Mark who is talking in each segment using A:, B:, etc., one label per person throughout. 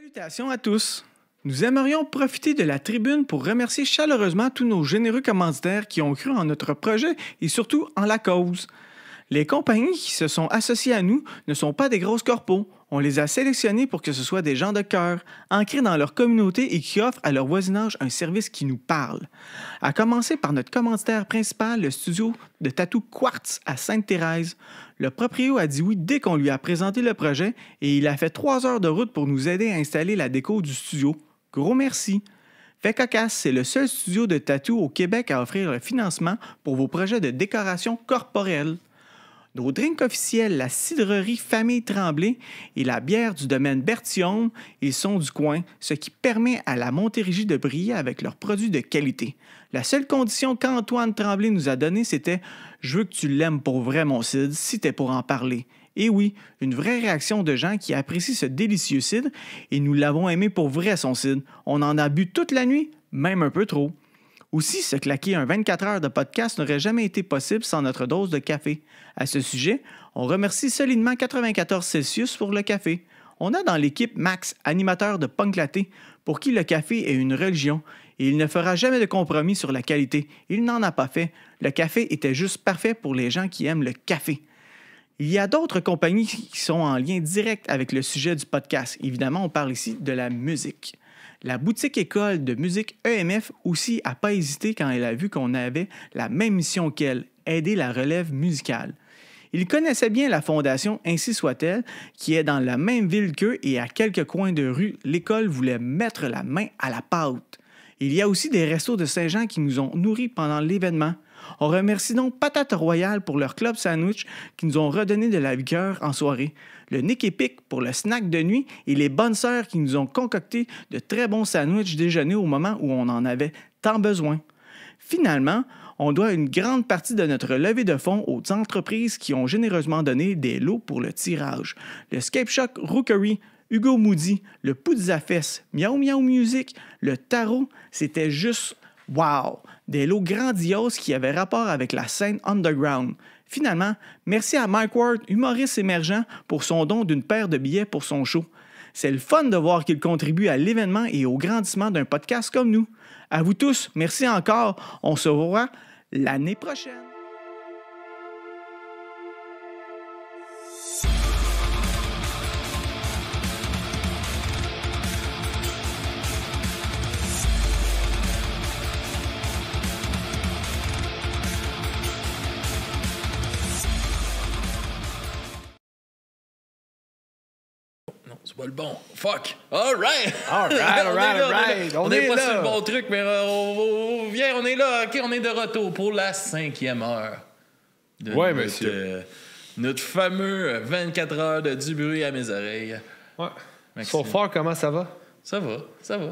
A: Salutations à tous. Nous aimerions profiter de la tribune pour remercier chaleureusement tous nos généreux commanditaires qui ont cru en notre projet et surtout en la cause. Les compagnies qui se sont associées à nous ne sont pas des grosses corpos. On les a sélectionnés pour que ce soit des gens de cœur, ancrés dans leur communauté et qui offrent à leur voisinage un service qui nous parle. À commencer par notre commanditaire principal, le studio de tatou Quartz à Sainte-Thérèse. Le proprio a dit oui dès qu'on lui a présenté le projet et il a fait 3 heures de route pour nous aider à installer la déco du studio. Gros merci! Fait Cocasse, c'est le seul studio de tatou au Québec à offrir le financement pour vos projets de décoration corporelle. Nos drinks officiels, la cidrerie Famille Tremblay et la bière du domaine Bertillon, ils sont du coin, ce qui permet à la Montérégie de briller avec leurs produits de qualité. La seule condition qu'Antoine Tremblay nous a donnée, c'était « Je veux que tu l'aimes pour vrai, mon cidre, si t'es pour en parler ». Et oui, une vraie réaction de gens qui apprécient ce délicieux cidre et nous l'avons aimé pour vrai, son cidre. On en a bu toute la nuit, même un peu trop. Aussi, se claquer un 24 heures de podcast n'aurait jamais été possible sans notre dose de café. À ce sujet, on remercie solidement 94 Celsius pour le café. On a dans l'équipe Max, animateur de Punk Laté, pour qui le café est une religion et il ne fera jamais de compromis sur la qualité. Il n'en a pas fait. Le café était juste parfait pour les gens qui aiment le café. Il y a d'autres compagnies qui sont en lien direct avec le sujet du podcast. Évidemment, on parle ici de la musique. La boutique école de musique EMF aussi n'a pas hésité quand elle a vu qu'on avait la même mission qu'elle, aider la relève musicale. Il connaissait bien la fondation Ainsi soit-elle, qui est dans la même ville qu'eux et à quelques coins de rue, l'école voulait mettre la main à la pâte. Il y a aussi des restos de Saint-Jean qui nous ont nourris pendant l'événement. On remercie donc Patate Royale pour leur club sandwich qui nous ont redonné de la vigueur en soirée, le Nick Epic pour le snack de nuit et les bonnes sœurs qui nous ont concocté de très bons sandwichs déjeuner au moment où on en avait tant besoin. Finalement, on doit une grande partie de notre levée de fonds aux entreprises qui ont généreusement donné des lots pour le tirage. Le Scape Shock Rookery, Hugo Moody, le Poudzafest, Miaou Miaou Music, le Tarot, c'était juste wow! Des lots grandioses qui avaient rapport avec la scène underground. Finalement, merci à Mike Ward, humoriste émergent, pour son don d'une paire de billets pour son show. C'est le fun de voir qu'il contribue à l'événement et au grandissement d'un podcast comme nous. À vous tous, merci encore. On se revoit l'année prochaine.
B: C'est pas le bon. Fuck! All right!
A: All right.
B: On n'est pas sur le bon truc, mais on est là. OK, on est de retour pour la 5e heure.
C: Ouais, monsieur.
B: Notre fameux 24 heures de du bruit à mes oreilles.
C: Ouais. So far, comment ça va?
B: Ça va.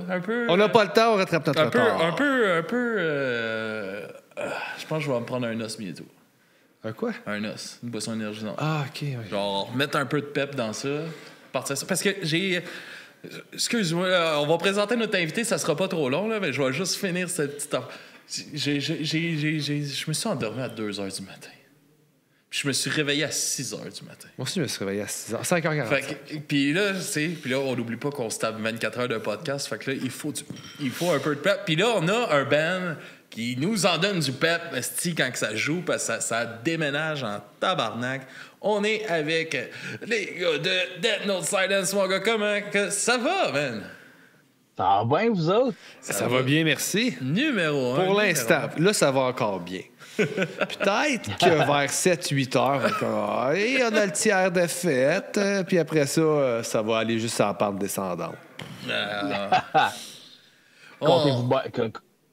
B: Un peu...
C: On n'a pas le temps, on rattrape notre retard.
B: Un peu... je pense que je vais me prendre un os bientôt.
C: Un quoi?
B: Un os. Une boisson énergisante.
C: Ah, OK. Oui.
B: Genre, mettre un peu de pep dans ça. Partir ça. Parce que j'ai... Excuse-moi, là, on va présenter notre invité, ça sera pas trop long, là, mais je vais juste finir cette petite... Je me suis endormi à 2 h du matin. Puis je me suis réveillé à 6 h du matin.
C: Moi aussi, je me suis réveillé à 5h40.
B: Puis là, on n'oublie pas qu'on se tape 24 heures de podcast. Fait que là, il faut un peu de pep. Puis là, on a un band qui nous en donne du pep, quand que ça joue, parce que ça déménage en tabarnak. On est avec les gars de Death Note Silence, mon gars. Comment que ça va, man?
D: Ça va bien, vous autres?
C: Ça va bien, merci.
B: Numéro 1.
C: Pour l'instant. Là, ça va encore bien. Peut-être que vers 7-8 heures, et on a le tiers de fête. Puis après ça, ça va aller juste à la pente descendante.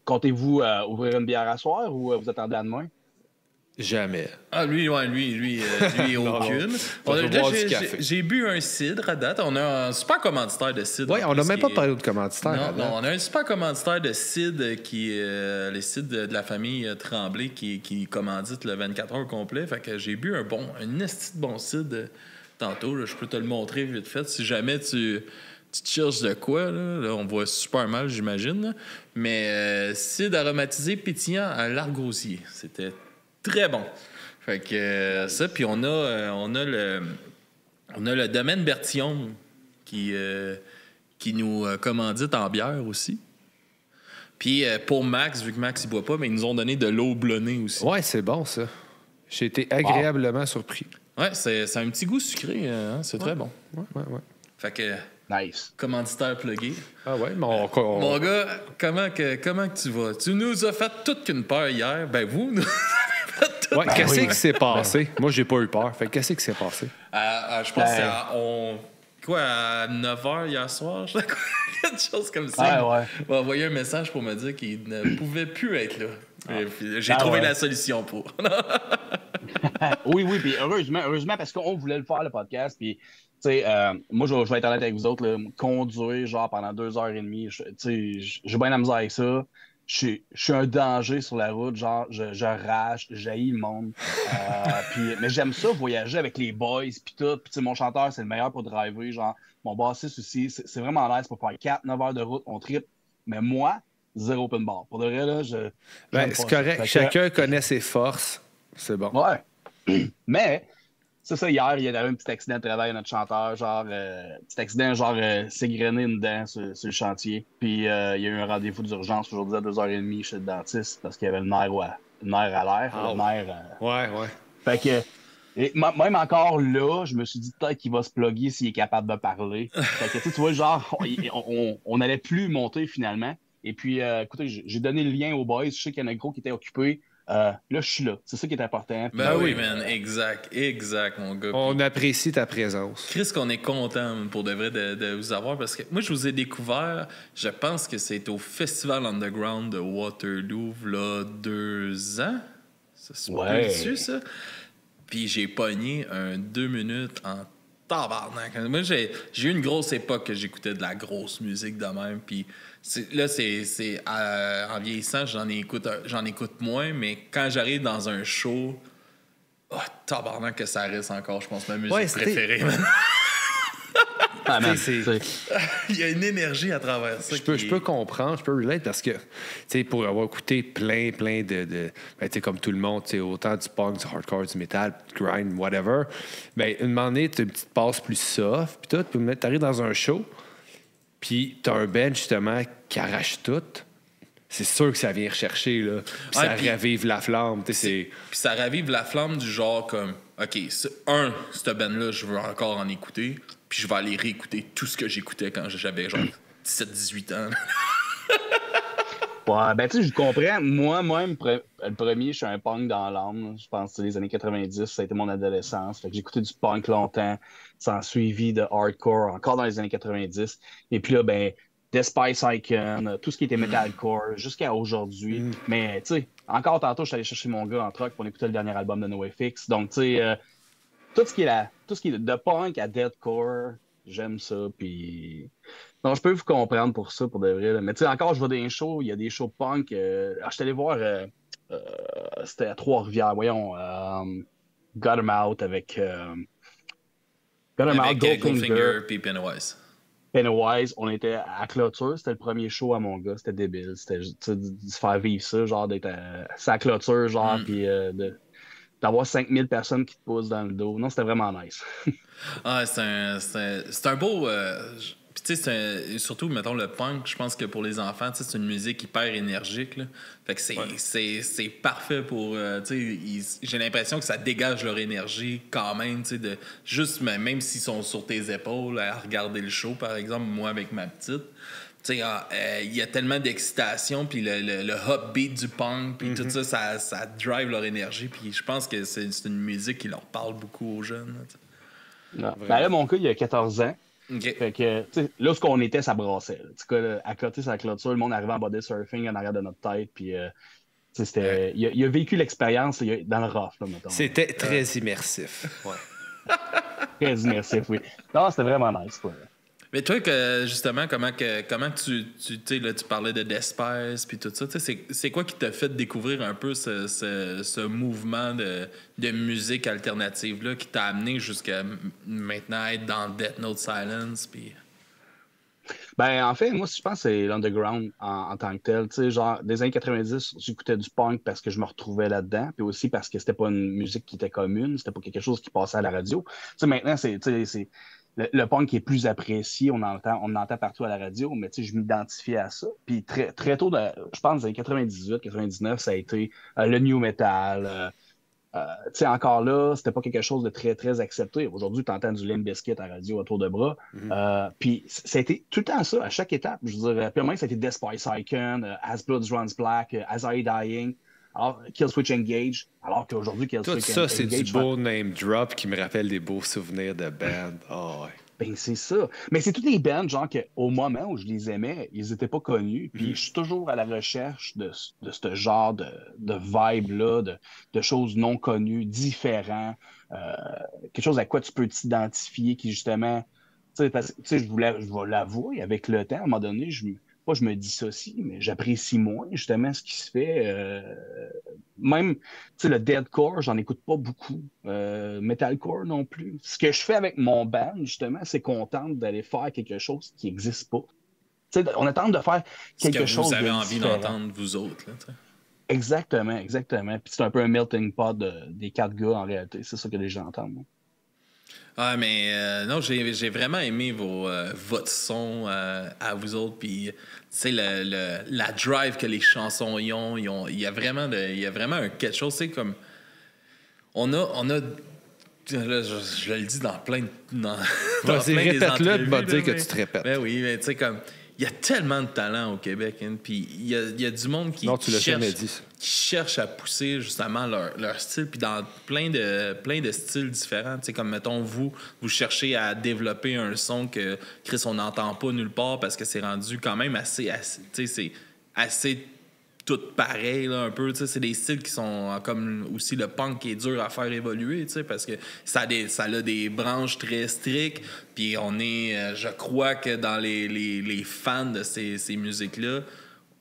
D: Comptez-vous ouvrir une bière à soir ou vous attendez à demain?
C: Jamais.
B: Ah, lui, aucune. J'ai bu un cidre à date. On a un super commanditaire de cidre.
C: Oui, on n'a même pas parlé de commanditaire.
B: Non, on a un super commanditaire de cidre qui est les cidres de la famille Tremblay qui commandite le 24 heures complet. Fait que j'ai bu un esti de bon cidre tantôt. Là, je peux te le montrer vite fait. Si jamais tu te cherches de quoi, là, on voit super mal, j'imagine. Là. Mais cidre aromatisé pétillant à l'argosier. C'était très bon. Fait que ça, puis on a le domaine Bertillon qui qui nous commandite en bière aussi. Puis pour Max, vu que Max, il boit pas, mais ils nous ont donné de l'eau blonnée aussi.
C: Ouais, c'est bon, ça. J'ai été agréablement surpris.
B: Ouais, c'est un petit goût sucré, hein? C'est très bon.
C: Ouais.
B: Fait que,
D: Nice.
B: commanditaire plugué.
C: Ah ouais, mais
B: Mon gars, comment que tu vas? Tu nous as fait toute qu'une peur hier. Ben vous, nous avez fait toute
C: Ouais, qu'est-ce qui s'est passé? Moi, j'ai pas eu peur. Fait qu'est-ce qui s'est passé?
B: je pense que c'est à 9h hier soir, je sais quoi, quelque chose comme ça.
D: Ouais.
B: Il m'a envoyé un message pour me dire qu'il ne pouvait plus être là. Et puis, j'ai trouvé la solution pour.
D: Oui, puis heureusement, parce qu'on voulait le faire, le podcast, puis, tu sais, moi, je vais être honnête avec vous autres, là, conduire, genre, pendant 2h30, tu sais, j'ai bien la misère avec ça. Je suis un danger sur la route, genre, je rage, j'haïs le monde. Mais j'aime ça, voyager avec les boys, puis tout. Puis, tu sais, mon chanteur, c'est le meilleur pour driver, genre, mon bassiste aussi, c'est vraiment nice pour faire 4-9 heures de route, on tripe. Mais moi, zéro open bar. Pour de vrai, là,
C: c'est correct. Chacun connaît ses forces. C'est bon.
D: Ouais. Mais, c'est ça, hier, il y a eu un petit accident de travail à notre chanteur, genre, petit accident, genre, s'égrener une dent sur le chantier. Puis, il y a eu un rendez-vous d'urgence aujourd'hui à 2h30 chez le dentiste parce qu'il y avait le nerf à l'air. Le nerf.
C: Ouais.
D: Fait que, même encore là, je me suis dit peut-être qu'il va se plugger s'il est capable de parler. Fait que, tu vois, genre, on n'allait plus monter finalement. Et puis, écoutez, j'ai donné le lien aux boys. Je sais qu'il y en a un gros qui était occupé. Là, je suis là. C'est ça qui est important.
B: Ben oui, man. Exact, mon gars.
C: On apprécie ta présence.
B: Chris, qu'on est content pour de vrai de vous avoir parce que moi, je vous ai découvert, je pense que c'est au Festival Underground de Waterloo, là, 2 ans. Ça se peut dessus, ça. Puis j'ai pogné un 2 minutes en tabarnak. Moi, j'ai eu une grosse époque que j'écoutais de la grosse musique de même. Puis en vieillissant, j'en écoute moins, mais quand j'arrive dans un show, tabarnak que ça reste encore, je pense, ma musique préférée. Il y a une énergie à travers ça.
C: Je peux comprendre, je peux relate parce que, tu sais, pour avoir écouté plein de ben, tu sais, comme tout le monde, tu sais, autant du punk, du hardcore, du metal, du grind, whatever, ben, une moment donné, tu as une petite passe plus soft, puis tout, puis t'arrives dans un show, puis t'as un band, justement, qui arrache tout. C'est sûr que ça vient rechercher, là. Puis ça ravive la flamme, tu sais.
B: Puis ça ravive la flamme du genre comme, OK, cette band-là, je veux encore en écouter, puis je vais aller réécouter tout ce que j'écoutais quand j'avais genre 17-18 ans.
D: Ouais, ben tu sais, je comprends. Moi-même, le premier, je suis un punk dans l'âme. Je pense que c'est les années 90, ça a été mon adolescence. Fait que j'écoutais du punk longtemps, sans suivi de hardcore, encore dans les années 90. Et puis là, ben, Despise Icon, tout ce qui était metalcore, jusqu'à aujourd'hui. Mais tu sais, encore tantôt, je suis allé chercher mon gars en truck pour écouter le dernier album de NoFX. Donc, tu sais, tout ce qui est de punk à deathcore, j'aime ça. Puis, non, je peux vous comprendre pour ça, pour de vrai. Là. Mais tu sais, encore, je vois des shows, il y a des shows punk. Je suis allé voir, c'était à Trois-Rivières, voyons, Got 'Em Out avec
B: Goldfinger puis
D: Pennywise, on était à clôture, c'était le premier show à mon gars, c'était débile. C'était de se faire vivre ça, genre d'être à sa clôture, genre, puis d'avoir 5000 personnes qui te poussent dans le dos. Non, c'était vraiment nice.
B: C'est un beau. Puis, tu sais, surtout, mettons, le punk, je pense que pour les enfants, c'est une musique hyper énergique. Là. Fait que c'est parfait pour. J'ai l'impression que ça dégage leur énergie quand même, tu sais, juste même s'ils sont sur tes épaules à regarder le show, par exemple, moi avec ma petite. Tu sais, il y a tellement d'excitation, puis le upbeat du punk, puis tout ça, ça drive leur énergie. Puis je pense que c'est une musique qui leur parle beaucoup aux jeunes.
D: Là, là, mon gars, il a 14 ans.
B: Okay.
D: Fait que, là, ce qu'on était, ça brassait. À côté, sa clôture, le monde arrivait en body surfing en arrière de notre tête. Puis, il a vécu l'expérience dans le rough, là, mettons.
C: C'était très immersif. Ouais.
D: Très immersif, oui. Non, c'était vraiment nice. Ouais.
B: Mais toi, justement, comment tu parlais de Despise puis tout ça, c'est quoi qui t'a fait découvrir un peu ce mouvement de musique alternative là qui t'a amené jusqu'à maintenant être dans Death Note Silence puis...
D: Ben, en fait, moi, je pense que c'est l'underground en tant que tel. Tu sais, genre, des années 90, j'écoutais du punk parce que je me retrouvais là-dedans, puis aussi parce que c'était pas une musique qui était commune, c'était pas quelque chose qui passait à la radio. Tu sais, maintenant, le punk est plus apprécié, on entend partout à la radio, mais je m'identifiais à ça. Puis très, très tôt, je pense, dans les 98, 99, ça a été le new metal. Encore là, c'était pas quelque chose de très, très accepté. Aujourd'hui, tu entends du Limp Bizkit à la radio à tour de bras. Puis ça a été tout le temps ça, à chaque étape. Je veux dire, puis même, ça a été Death by Icon, As Blood Runs Black, As I Dying, alors, Killswitch Engage, alors qu'aujourd'hui,
C: Tout
D: Killswitch
C: ça, c'est
D: Engage...
C: du beau name drop qui me rappelle des beaux souvenirs de band. Oh, ouais.
D: Ben, c'est ça. Mais c'est toutes les bands, genre, qu'au moment où je les aimais, ils n'étaient pas connus. Puis je suis toujours à la recherche de ce genre de vibe-là, de choses non connues, différents. Quelque chose à quoi tu peux t'identifier qui, justement, tu sais, parce que, je vais l'avouer, avec le temps, à un moment donné, je me dissocie, mais j'apprécie moins, justement, ce qui se fait. Même, le deathcore, j'en écoute pas beaucoup. Metalcore non plus. Ce que je fais avec mon band, justement, c'est contente d'aller faire quelque chose qui n'existe pas. On a tendance de faire quelque chose de
B: vous avez envie
D: différent.
B: d'entendre, vous autres. Là,
D: exactement. Puis c'est un peu un melting pot des 4 gars, en réalité. C'est ça que les gens entendent. Hein.
B: Ah, mais non, j'ai vraiment aimé votre son à vous autres. Puis, tu sais, la drive que les chansons ont, il y a vraiment quelque chose. C'est comme. On a là, je le dis dans plein de.
C: Vas-y, répète-le, tu vas dire que tu te répètes.
B: Ben oui, mais tu sais, comme. Il y a tellement de talent au Québec, hein, puis il y a du monde qui cherche à pousser justement leur style, puis dans plein de styles différents. Tu sais, comme, mettons, vous cherchez à développer un son que, Chris, on n'entend pas nulle part parce que c'est rendu quand même assez tu sais, c'est assez tout pareil, là, un peu. Tu sais, c'est des styles qui sont comme aussi le punk qui est dur à faire évoluer, tu sais, parce que ça a des branches très strictes. Puis on est, je crois que dans les fans de ces musiques-là,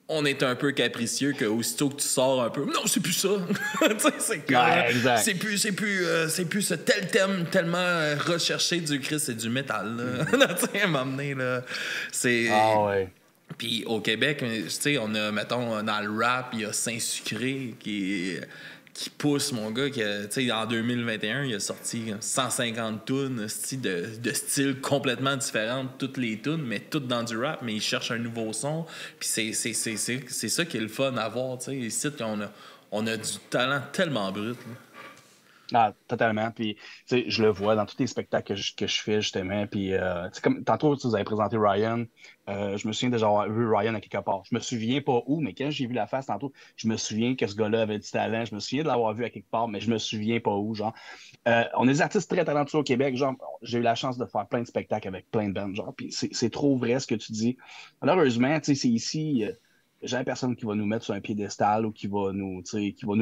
B: on est un peu capricieux que aussitôt que tu sors un peu, non, c'est plus ça. Tu sais, c'est comme, c'est plus ce tel thème tellement recherché du Christ, c'est du métal. Là. Tu sais, à m'emmener là, c'est.
D: Ah ouais.
B: Puis au Québec, tu sais, on a, mettons, dans le rap, il y a Saint-Sucré qui pousse, mon gars, tu sais, en 2021, il a sorti 150 tunes de styles complètement différents, toutes les tunes, mais toutes dans du rap, mais il cherche un nouveau son. Puis c'est ça qui est le fun à voir, tu sais. Ici, on a du talent tellement brut, là.
D: Ah, totalement. Puis, je le vois dans tous les spectacles que je fais, justement. Puis, comme tantôt, vous avez présenté Ryan. Je me souviens déjà avoir vu Ryan à quelque part. Je me souviens pas où, mais quand j'ai vu la face tantôt, je me souviens que ce gars-là avait du talent. Je me souviens de l'avoir vu à quelque part, mais je me souviens pas où, genre. On est des artistes très talentueux au Québec. Genre, j'ai eu la chance de faire plein de spectacles avec plein de bands, genre. Puis, c'est trop vrai ce que tu dis. Malheureusement, tu sais, c'est ici... j'ai personne qui va nous mettre sur un piédestal ou qui va nous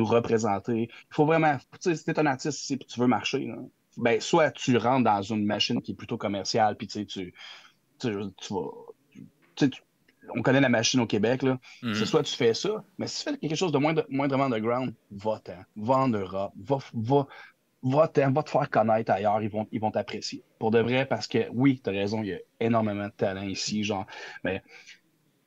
D: représenter. Il faut vraiment, si t'es un artiste et tu veux marcher, là, ben, soit tu rentres dans une machine qui est plutôt commerciale, puis tu vas. On connaît la machine au Québec, là. C'est soit tu fais ça, mais si tu fais quelque chose de moindrement underground, va-t'en. Va en Europe. Va te faire connaître ailleurs. Ils vont t'apprécier. Pour de vrai, parce que oui, t'as raison, il y a énormément de talent ici, genre. Mais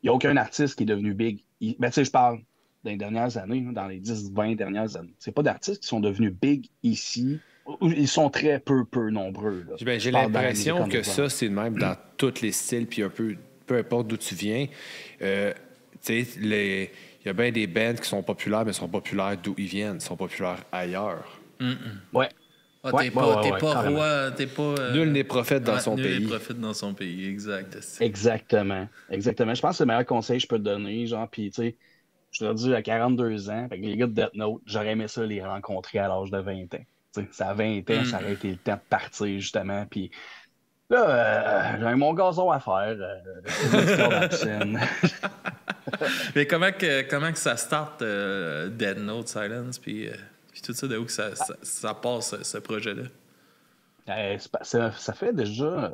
D: il n'y a aucun artiste qui est devenu big. Ben, tu sais, je parle dans les dernières années, dans les 10-20 dernières années. C'est pas d'artistes qui sont devenus big ici. Ils sont très peu nombreux. Là.
C: Ben, j'ai l'impression que ça, c'est le même dans tous les styles, puis un peu importe d'où tu viens. Tu sais, il y a bien des bands qui sont populaires, mais sont populaires d'où ils viennent. Ils sont populaires ailleurs.
D: Ouais.
B: Ah, t'es pas roi, t'es pas...
C: Nul n'est prophète dans son pays.
B: Nul n'est prophète dans son pays, exact.
D: Exactement. Je pense que c'est le meilleur conseil que je peux te donner, genre, puis tu sais, je suis rendu à 42 ans, fait que les gars de Death Note, j'aurais aimé ça les rencontrer à l'âge de 20 ans. T'sais, ça a 20 ans, ça aurait été le temps de partir, justement, puis là, j'ai mon gazon à faire.
B: Mais comment que ça start Death Note, Silence, puis tout ça, de où que ça passe, ce projet-là?
D: Ça fait déjà...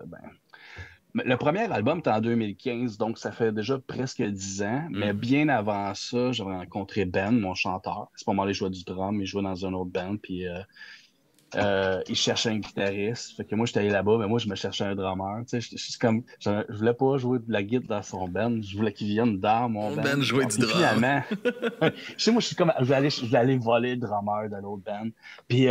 D: le premier album était en 2015, donc ça fait déjà presque 10 ans. Mais bien avant ça, j'avais rencontré Ben, mon chanteur. À ce moment-là, il jouait du drum, il jouait dans un autre band, puis il cherchait un guitariste. Fait que moi, j'étais allé là-bas, mais moi, je me cherchais un drummer. Tu sais, je voulais pas jouer de la guitare dans son band, je voulais qu'il vienne dans mon band.
B: Ben jouait du drum.
D: Finalement, je sais, moi, je suis comme, je vais aller voler le drummer de l'autre band. Puis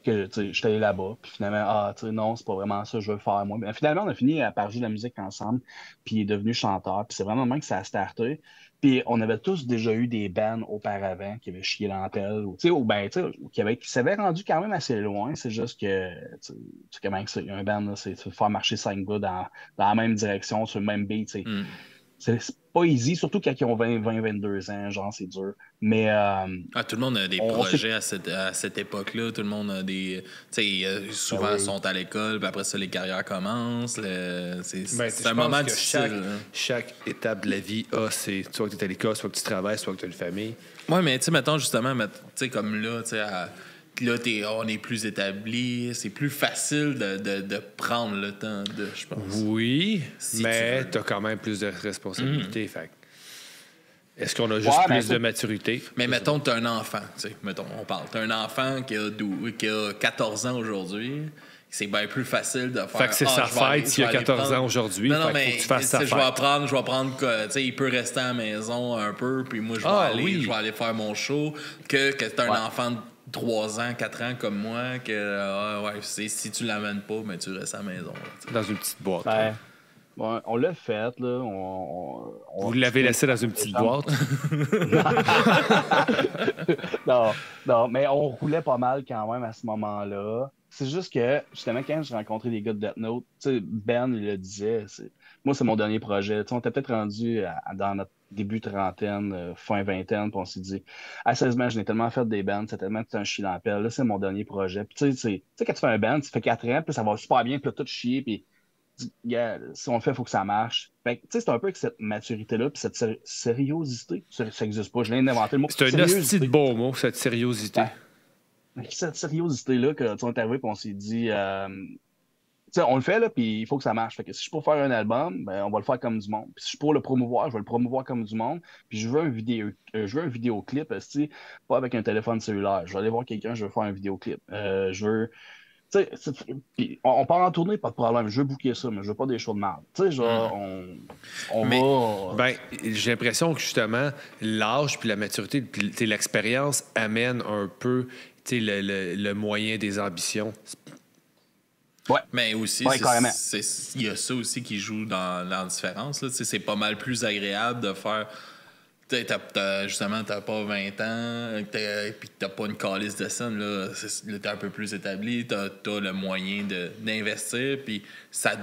D: que j'étais allé là-bas. Puis finalement, non, c'est pas vraiment ça que je veux faire moi. Mais finalement, on a fini par jouer de la musique ensemble. Puis il est devenu chanteur. Puis c'est vraiment le moment que ça a starté. Puis on avait tous déjà eu des bands auparavant qui avaient chié dans la pelle. Qui s'avaient rendu quand même assez loin. C'est juste que, tu sais comment que c'est. Un band, là, c'est de faire marcher 5 gars dans la même direction, sur le même beat. C'est pas easy, surtout quand ils ont 22 ans, genre, c'est dur. Mais.
B: Tout le monde a des projets à cette époque-là. Tout le monde a des. Tu sais, souvent, ils sont à l'école, puis après ça, les carrières commencent. C'est un moment difficile.
C: Chaque étape de la vie c'est soit que tu es à l'école, soit que tu travailles, soit que tu as une famille.
B: Oui, mais tu sais, mettons, justement, tu sais, comme là, tu sais, là, on est plus établi, c'est plus facile de prendre le temps je pense.
C: Oui, mais tu as quand même plus de responsabilités. Fait. Est-ce qu'on a juste plus de maturité?
B: Mais mettons, tu as un enfant, tu sais, mettons, on parle. Tu as un enfant qui a 14 ans aujourd'hui. C'est bien plus facile de faire.
C: Fait que c'est sa fête, il a 14 ans aujourd'hui.
B: Non,
C: mais faut que tu fasses sa fête.
B: Je vais prendre, tu sais, il peut rester à la maison un peu, puis moi, je vais aller faire mon show. Que tu as un enfant de 3 ans, 4 ans comme moi, si tu l'amènes pas, mais tu restes à la maison. Là,
C: dans une petite boîte.
D: Bon, on l'a fait, là.
C: Vous l'avez laissé dans une petite boîte?
D: non, mais on roulait pas mal quand même à ce moment-là. C'est juste que, justement, quand j'ai rencontré des gars de Death Note, Ben, il le disait, moi, c'est mon dernier projet. On était peut-être rendu dans notre début trentaine, fin vingtaine, puis on s'est dit, sérieusement, je n'ai tellement fait des bands, c'est tellement que c'est un chien dans la pelle, là, c'est mon dernier projet. Puis tu sais, quand tu fais un band, tu fais 4 ans, puis ça va super bien, puis là, tout chier, puis si on le fait, il faut que ça marche. Fait que, c'est un peu avec cette maturité-là, puis cette sériosité, ça n'existe pas, je viens d'inventer le mot.
C: C'est un hostie de beau mot, cette sériosité.
D: Cette sériosité-là, on est arrivé, puis on s'est dit, on le fait, là, puis il faut que ça marche. Fait que si je suis pour faire un album, ben, on va le faire comme du monde. Puis si je suis pour le promouvoir, je vais le promouvoir comme du monde. Puis je veux un vidéoclip, pas avec un téléphone cellulaire. Je vais aller voir quelqu'un, je veux faire un vidéoclip. Je veux. Puis on part en tournée, pas de problème. Je veux booker ça, mais je veux pas des shows de merde. Tu sais, genre, on va.
C: Ben, j'ai l'impression que justement, l'âge puis la maturité puis l'expérience amène un peu le moyen des ambitions.
B: Ouais. Mais aussi,
D: carrément.
B: Il y a ça aussi qui joue dans la différence. Là. C'est pas mal plus agréable de faire. Justement, t'as pas 20 ans, puis t'as pas une calice de scène. Là, t'es un peu plus établi, t'as le moyen d'investir, puis ça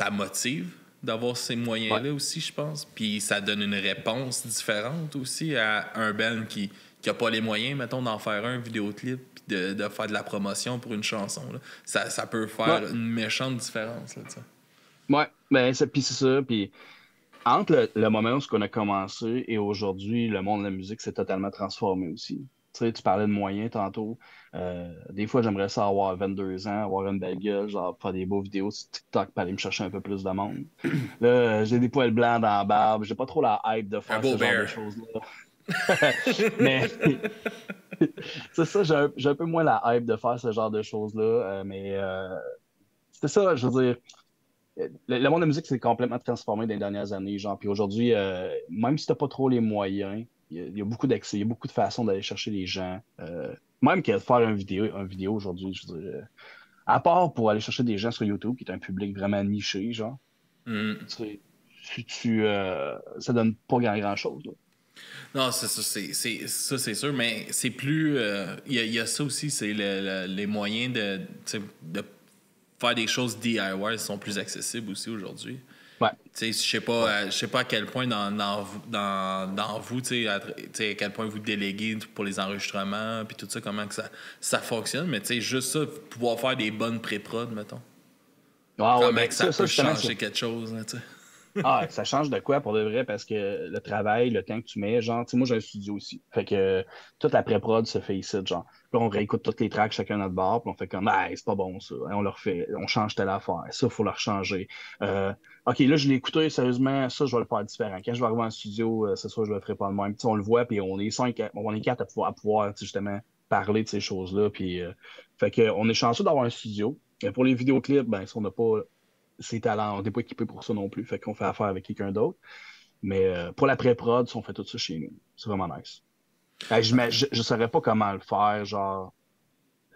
B: motive d'avoir ces moyens-là aussi, je pense. Puis ça donne une réponse différente aussi à un band qui a pas les moyens, mettons, d'en faire un vidéoclip, puis de faire de la promotion pour une chanson. Là. Ça peut faire une méchante différence. Là,
D: ouais, ben, puis c'est ça. Puis entre le moment où on a commencé et aujourd'hui, le monde de la musique s'est totalement transformé aussi. Tu parlais de moyens tantôt. Des fois, j'aimerais ça avoir 22 ans, avoir une belle gueule, genre faire des beaux vidéos sur TikTok pour aller me chercher un peu plus de monde. Là, j'ai des poils blancs dans la barbe. J'ai pas trop la hype de faire ce genre de choses-là. Mais c'est ça, j'ai un peu moins la hype de faire ce genre de choses-là. Mais c'est ça, je veux dire. Le monde de la musique s'est complètement transformé dans les dernières années, genre. Puis aujourd'hui, même si t'as pas trop les moyens, il y a beaucoup d'accès, il y a beaucoup de façons d'aller chercher les gens. Même que de faire une vidéo aujourd'hui, je veux dire, à part pour aller chercher des gens sur YouTube, qui est un public vraiment niché, genre. Ça donne pas grand-chose, là.
B: Non, c'est ça, c'est sûr, mais c'est plus. Il y a ça aussi, c'est les moyens de faire des choses DIY sont plus accessibles aussi aujourd'hui.
D: Ouais.
B: Je sais pas à quel point dans vous, à quel point vous déléguez pour les enregistrements, puis tout ça, comment que ça fonctionne, mais juste ça, pouvoir faire des bonnes pré-prod, mettons. Comment que ça peut changer quelque chose, tu sais.
D: Ça change de quoi pour de vrai, parce que le travail, le temps que tu mets, genre, moi j'ai un studio aussi. Fait que toute la pré-prod se fait ici, genre. Puis on réécoute toutes les tracks chacun à notre bord, puis on fait comme, c'est pas bon ça. On le refait, on change telle affaire, ça, faut le rechanger. OK, là, je l'ai écouté, sérieusement, ça, je vais le faire différent. Quand je vais arriver en studio, c'est sûr, je le ferai pas de même. Puis on le voit, puis on est 4 à pouvoir justement parler de ces choses-là. Puis, fait que on est chanceux d'avoir un studio. Pour les vidéoclips, ben, si on n'a pas ses talents, on n'est pas équipé pour ça non plus, fait qu'on fait affaire avec quelqu'un d'autre. Mais pour la pré-prod, on fait tout ça chez nous. C'est vraiment nice. Je ne saurais pas comment le faire, genre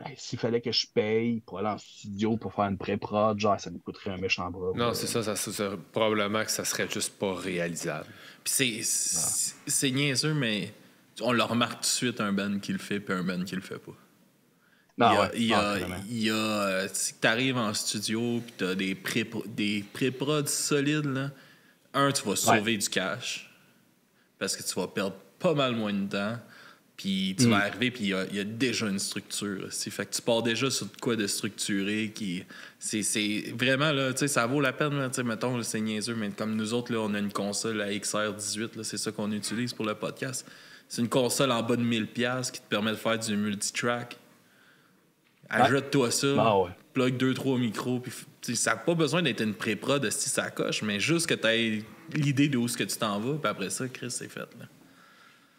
D: hey, s'il fallait que je paye pour aller en studio pour faire une pré-prod, genre, ça me coûterait un méchant bras.
C: Non, c'est ça, probablement que ça serait juste pas réalisable.
B: Puis c'est niaiseux, mais on le remarque tout de suite un band qui le fait puis un band qui le fait pas. Si t'arrives en studio puis t'as des pré-prods solides, là, tu vas sauver du cash parce que tu vas perdre pas mal moins de temps. Puis tu vas arriver, puis il y a déjà une structure. Aussi. Fait que tu pars déjà sur de quoi de structuré. C'est vraiment, là, tu sais, ça vaut la peine. Là, mettons, là, c'est niaiseux, mais comme nous autres, là, on a une console, la XR18, là, c'est ça qu'on utilise pour le podcast. C'est une console en bas de 1000$ qui te permet de faire du multitrack. Ajoute-toi ça, plug 2-3 micros, puis ça n'a pas besoin d'être une pré-prod de si ça coche, mais juste que tu aies l'idée de où est-ce que tu t'en vas, puis après ça, Chris, c'est fait. Là.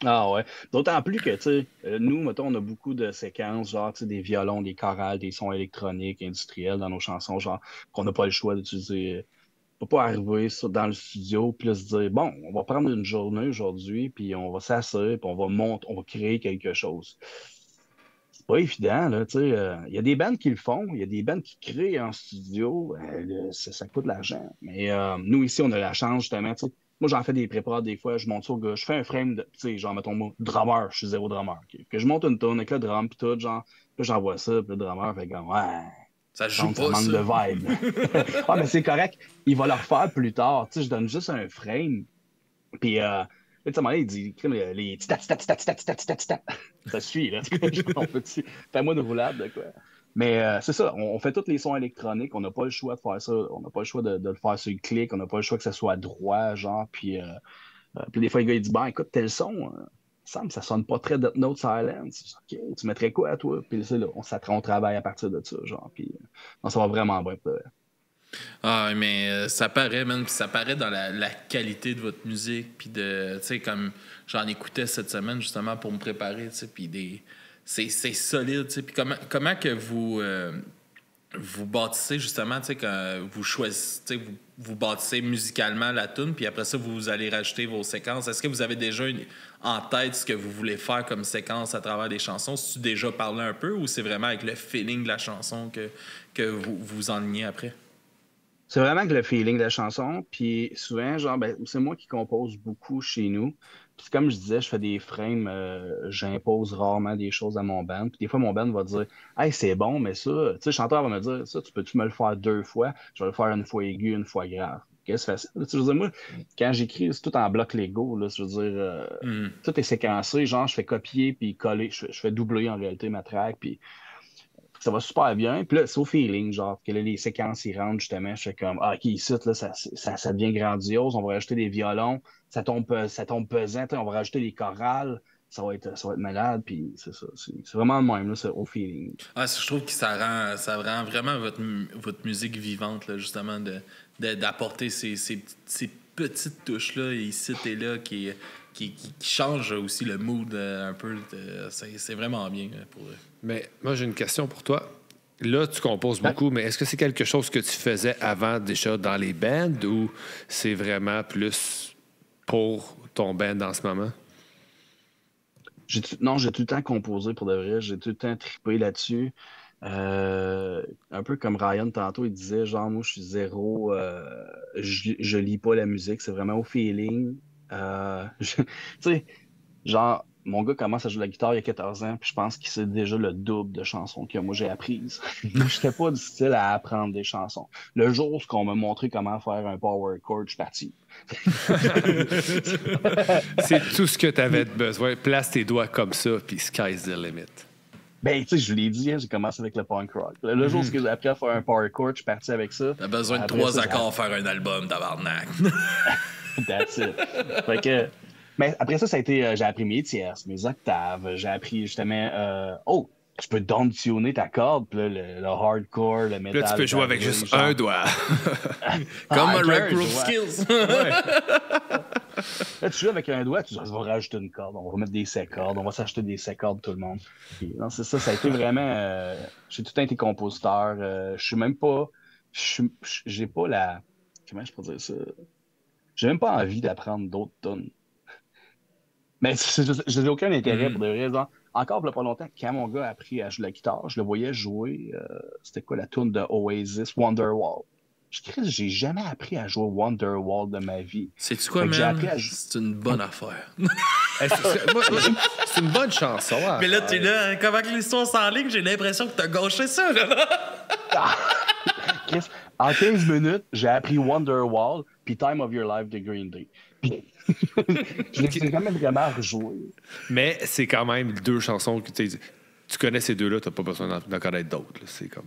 D: Ah ouais. D'autant plus que, tu sais, nous, mettons, on a beaucoup de séquences, genre, tu sais, des violons, des chorales, des sons électroniques, industriels dans nos chansons, genre, qu'on n'a pas le choix d'utiliser. On peut pas arriver dans le studio puis là, se dire, bon, on va prendre une journée aujourd'hui, puis on va s'asseoir, puis on va créer quelque chose. C'est pas évident, là, tu sais. Il y a des bands qui le font, il y a des bands qui créent en studio, ça coûte de l'argent. Mais nous, ici, on a la chance, justement, tu sais. Moi, j'en fais des pré-prods des fois, je monte ça au gars, je fais un frame de, tu sais, genre, mettons, moi, drummer, je suis zéro drummer. Okay? Que je monte une tonne avec le drum, puis tout, genre, là, j'envoie ça, puis le drummer fait comme, ouais,
B: ça joue pas,
D: manque de vibe. Ah, mais c'est correct, il va le refaire plus tard, tu sais, je donne juste un frame, puis, tu sais, à un moment donné, il dit, les tit-tat. Ça suit, là, fais-moi une roulade, de quoi. Mais c'est ça, on fait tous les sons électroniques, on n'a pas le choix de faire ça, on n'a pas le choix de le faire sur le clic, on n'a pas le choix que ça soit droit, genre, puis des fois, le gars, il dit, écoute, tel son, semble que ça sonne pas très Death Note Silence. OK, tu mettrais quoi à toi? Puis là, on travaille à partir de ça, genre, puis non, ça va vraiment bien.
B: Ah, mais ça paraît, man, puis ça paraît dans la qualité de votre musique, puis de, tu sais, comme j'en écoutais cette semaine, justement, pour me préparer, tu sais, puis c'est solide, tu sais, puis comment que vous bâtissez justement, tu sais, quand vous choisissez, vous bâtissez musicalement la tune, puis après ça, vous allez rajouter vos séquences. Est-ce que vous avez déjà en tête ce que vous voulez faire comme séquence à travers des chansons? Si tu déjà parlé un peu, ou c'est vraiment avec le feeling de la chanson que vous enlignez après?
D: C'est vraiment que le feeling de la chanson, puis souvent, genre, c'est moi qui compose beaucoup chez nous. Puis comme je disais, je fais des frames, j'impose rarement des choses à mon band. Puis des fois, mon band va dire, hey, c'est bon, mais ça, tu sais, le chanteur va me dire, ça, tu peux-tu me le faire 2 fois? Je vais le faire une fois aigu, une fois grave. Qu'est-ce que c'est facile? Tu veux dire, moi, quand j'écris, c'est tout en bloc Lego, là, je veux dire, tout est séquencé, genre, je fais copier puis coller, je fais doubler en réalité ma track, puis ça va super bien. Puis là, c'est au feeling, genre, que là, les séquences, ils rentrent, justement. Je fais comme, ah, OK, ici, là, ça devient grandiose. On va rajouter des violons. Ça tombe pesant. On va rajouter des chorales. Ça va être malade. Puis c'est ça. C'est vraiment le même, là, c'est au feeling.
B: Ah, je trouve que ça rend vraiment votre musique vivante, là, justement, d'apporter ces petites touches-là, ici et là, qui changent aussi le mood un peu. C'est vraiment bien pour eux.
C: Mais moi, j'ai une question pour toi. Là, tu composes beaucoup, mais est-ce que c'est quelque chose que tu faisais avant déjà dans les bands ou c'est vraiment plus pour ton band en ce moment?
D: Non, j'ai tout le temps composé pour de vrai. J'ai tout le temps trippé là-dessus. Un peu comme Ryan tantôt, il disait, genre, moi, je suis zéro, je lis pas la musique, c'est vraiment au feeling. Tu sais, genre, mon gars commence à jouer la guitare il y a 14 ans, puis je pense qu'il sait déjà le double de chansons que moi j'ai apprises. Je n'étais pas du style à apprendre des chansons. Le jour où on m'a montré comment faire un power chord, je suis parti.
C: C'est tout ce que tu avais besoin. Place tes doigts comme ça, puis sky's the limit.
D: Ben, tu sais, je l'ai dit, hein, j'ai commencé avec le punk rock. Le jour où j'ai appris à faire un power chord, je suis parti avec ça.
B: T'as besoin de 3 accords pour faire un album, tabarnak.
D: That's it. Fait que... Mais après ça, j'ai appris mes tierces, mes octaves. J'ai appris justement, tu peux down-tuner ta corde, puis là, le hardcore, le métal.
C: Là, tu peux jouer avec juste un doigt.
B: Comme un Rec Room Skills.
D: Là, tu joues avec un doigt, tu vas rajouter une corde, on va mettre des cordes, on va s'acheter des cordes, tout le monde. Puis, non, c'est ça, ça a été vraiment. J'ai tout le temps été compositeur. Je suis même pas. J'ai pas la. Comment je peux dire ça? J'ai même pas envie d'apprendre d'autres tonnes. Mais je n'ai aucun intérêt pour des raisons. encore il y a pas longtemps, quand mon gars a appris à jouer la guitare, je le voyais jouer, c'était quoi la tune de Oasis, Wonderwall. J'ai jamais appris à jouer Wonderwall de ma vie.
B: Sais-tu quoi,
D: Fait que j'ai
B: man?
D: appris à
B: C'est une bonne affaire.
C: C'est une bonne chanson. Hein?
B: Mais là, tu es là, comment que l'histoire s'enligne, j'ai l'impression que t'as gauché ça, là.
D: Chris, en 15 minutes, j'ai appris Wonderwall puis Time of Your Life de Green Day. Puis, je l'ai jamais vraiment rejoué.
C: Mais c'est quand même deux chansons que tu connais ces deux-là, t'as pas besoin d'en connaître d'autres. Là. C'est comme.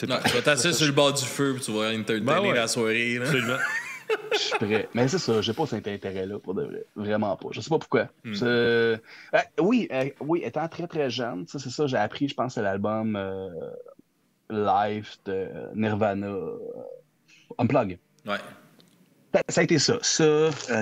B: Non, tu vas t'asseoir sur le bord du feu puis tu vas entertainer la soirée. Là.
C: Absolument.
D: Je suis prêt. Mais c'est ça, j'ai pas cet intérêt-là pour de vrai. Vraiment pas. Je sais pas pourquoi. Oui, étant très très jeune, c'est ça, j'ai appris, je pense, c'est l'album live de Nirvana Unplug.
B: Ouais.
D: Ça a été ça.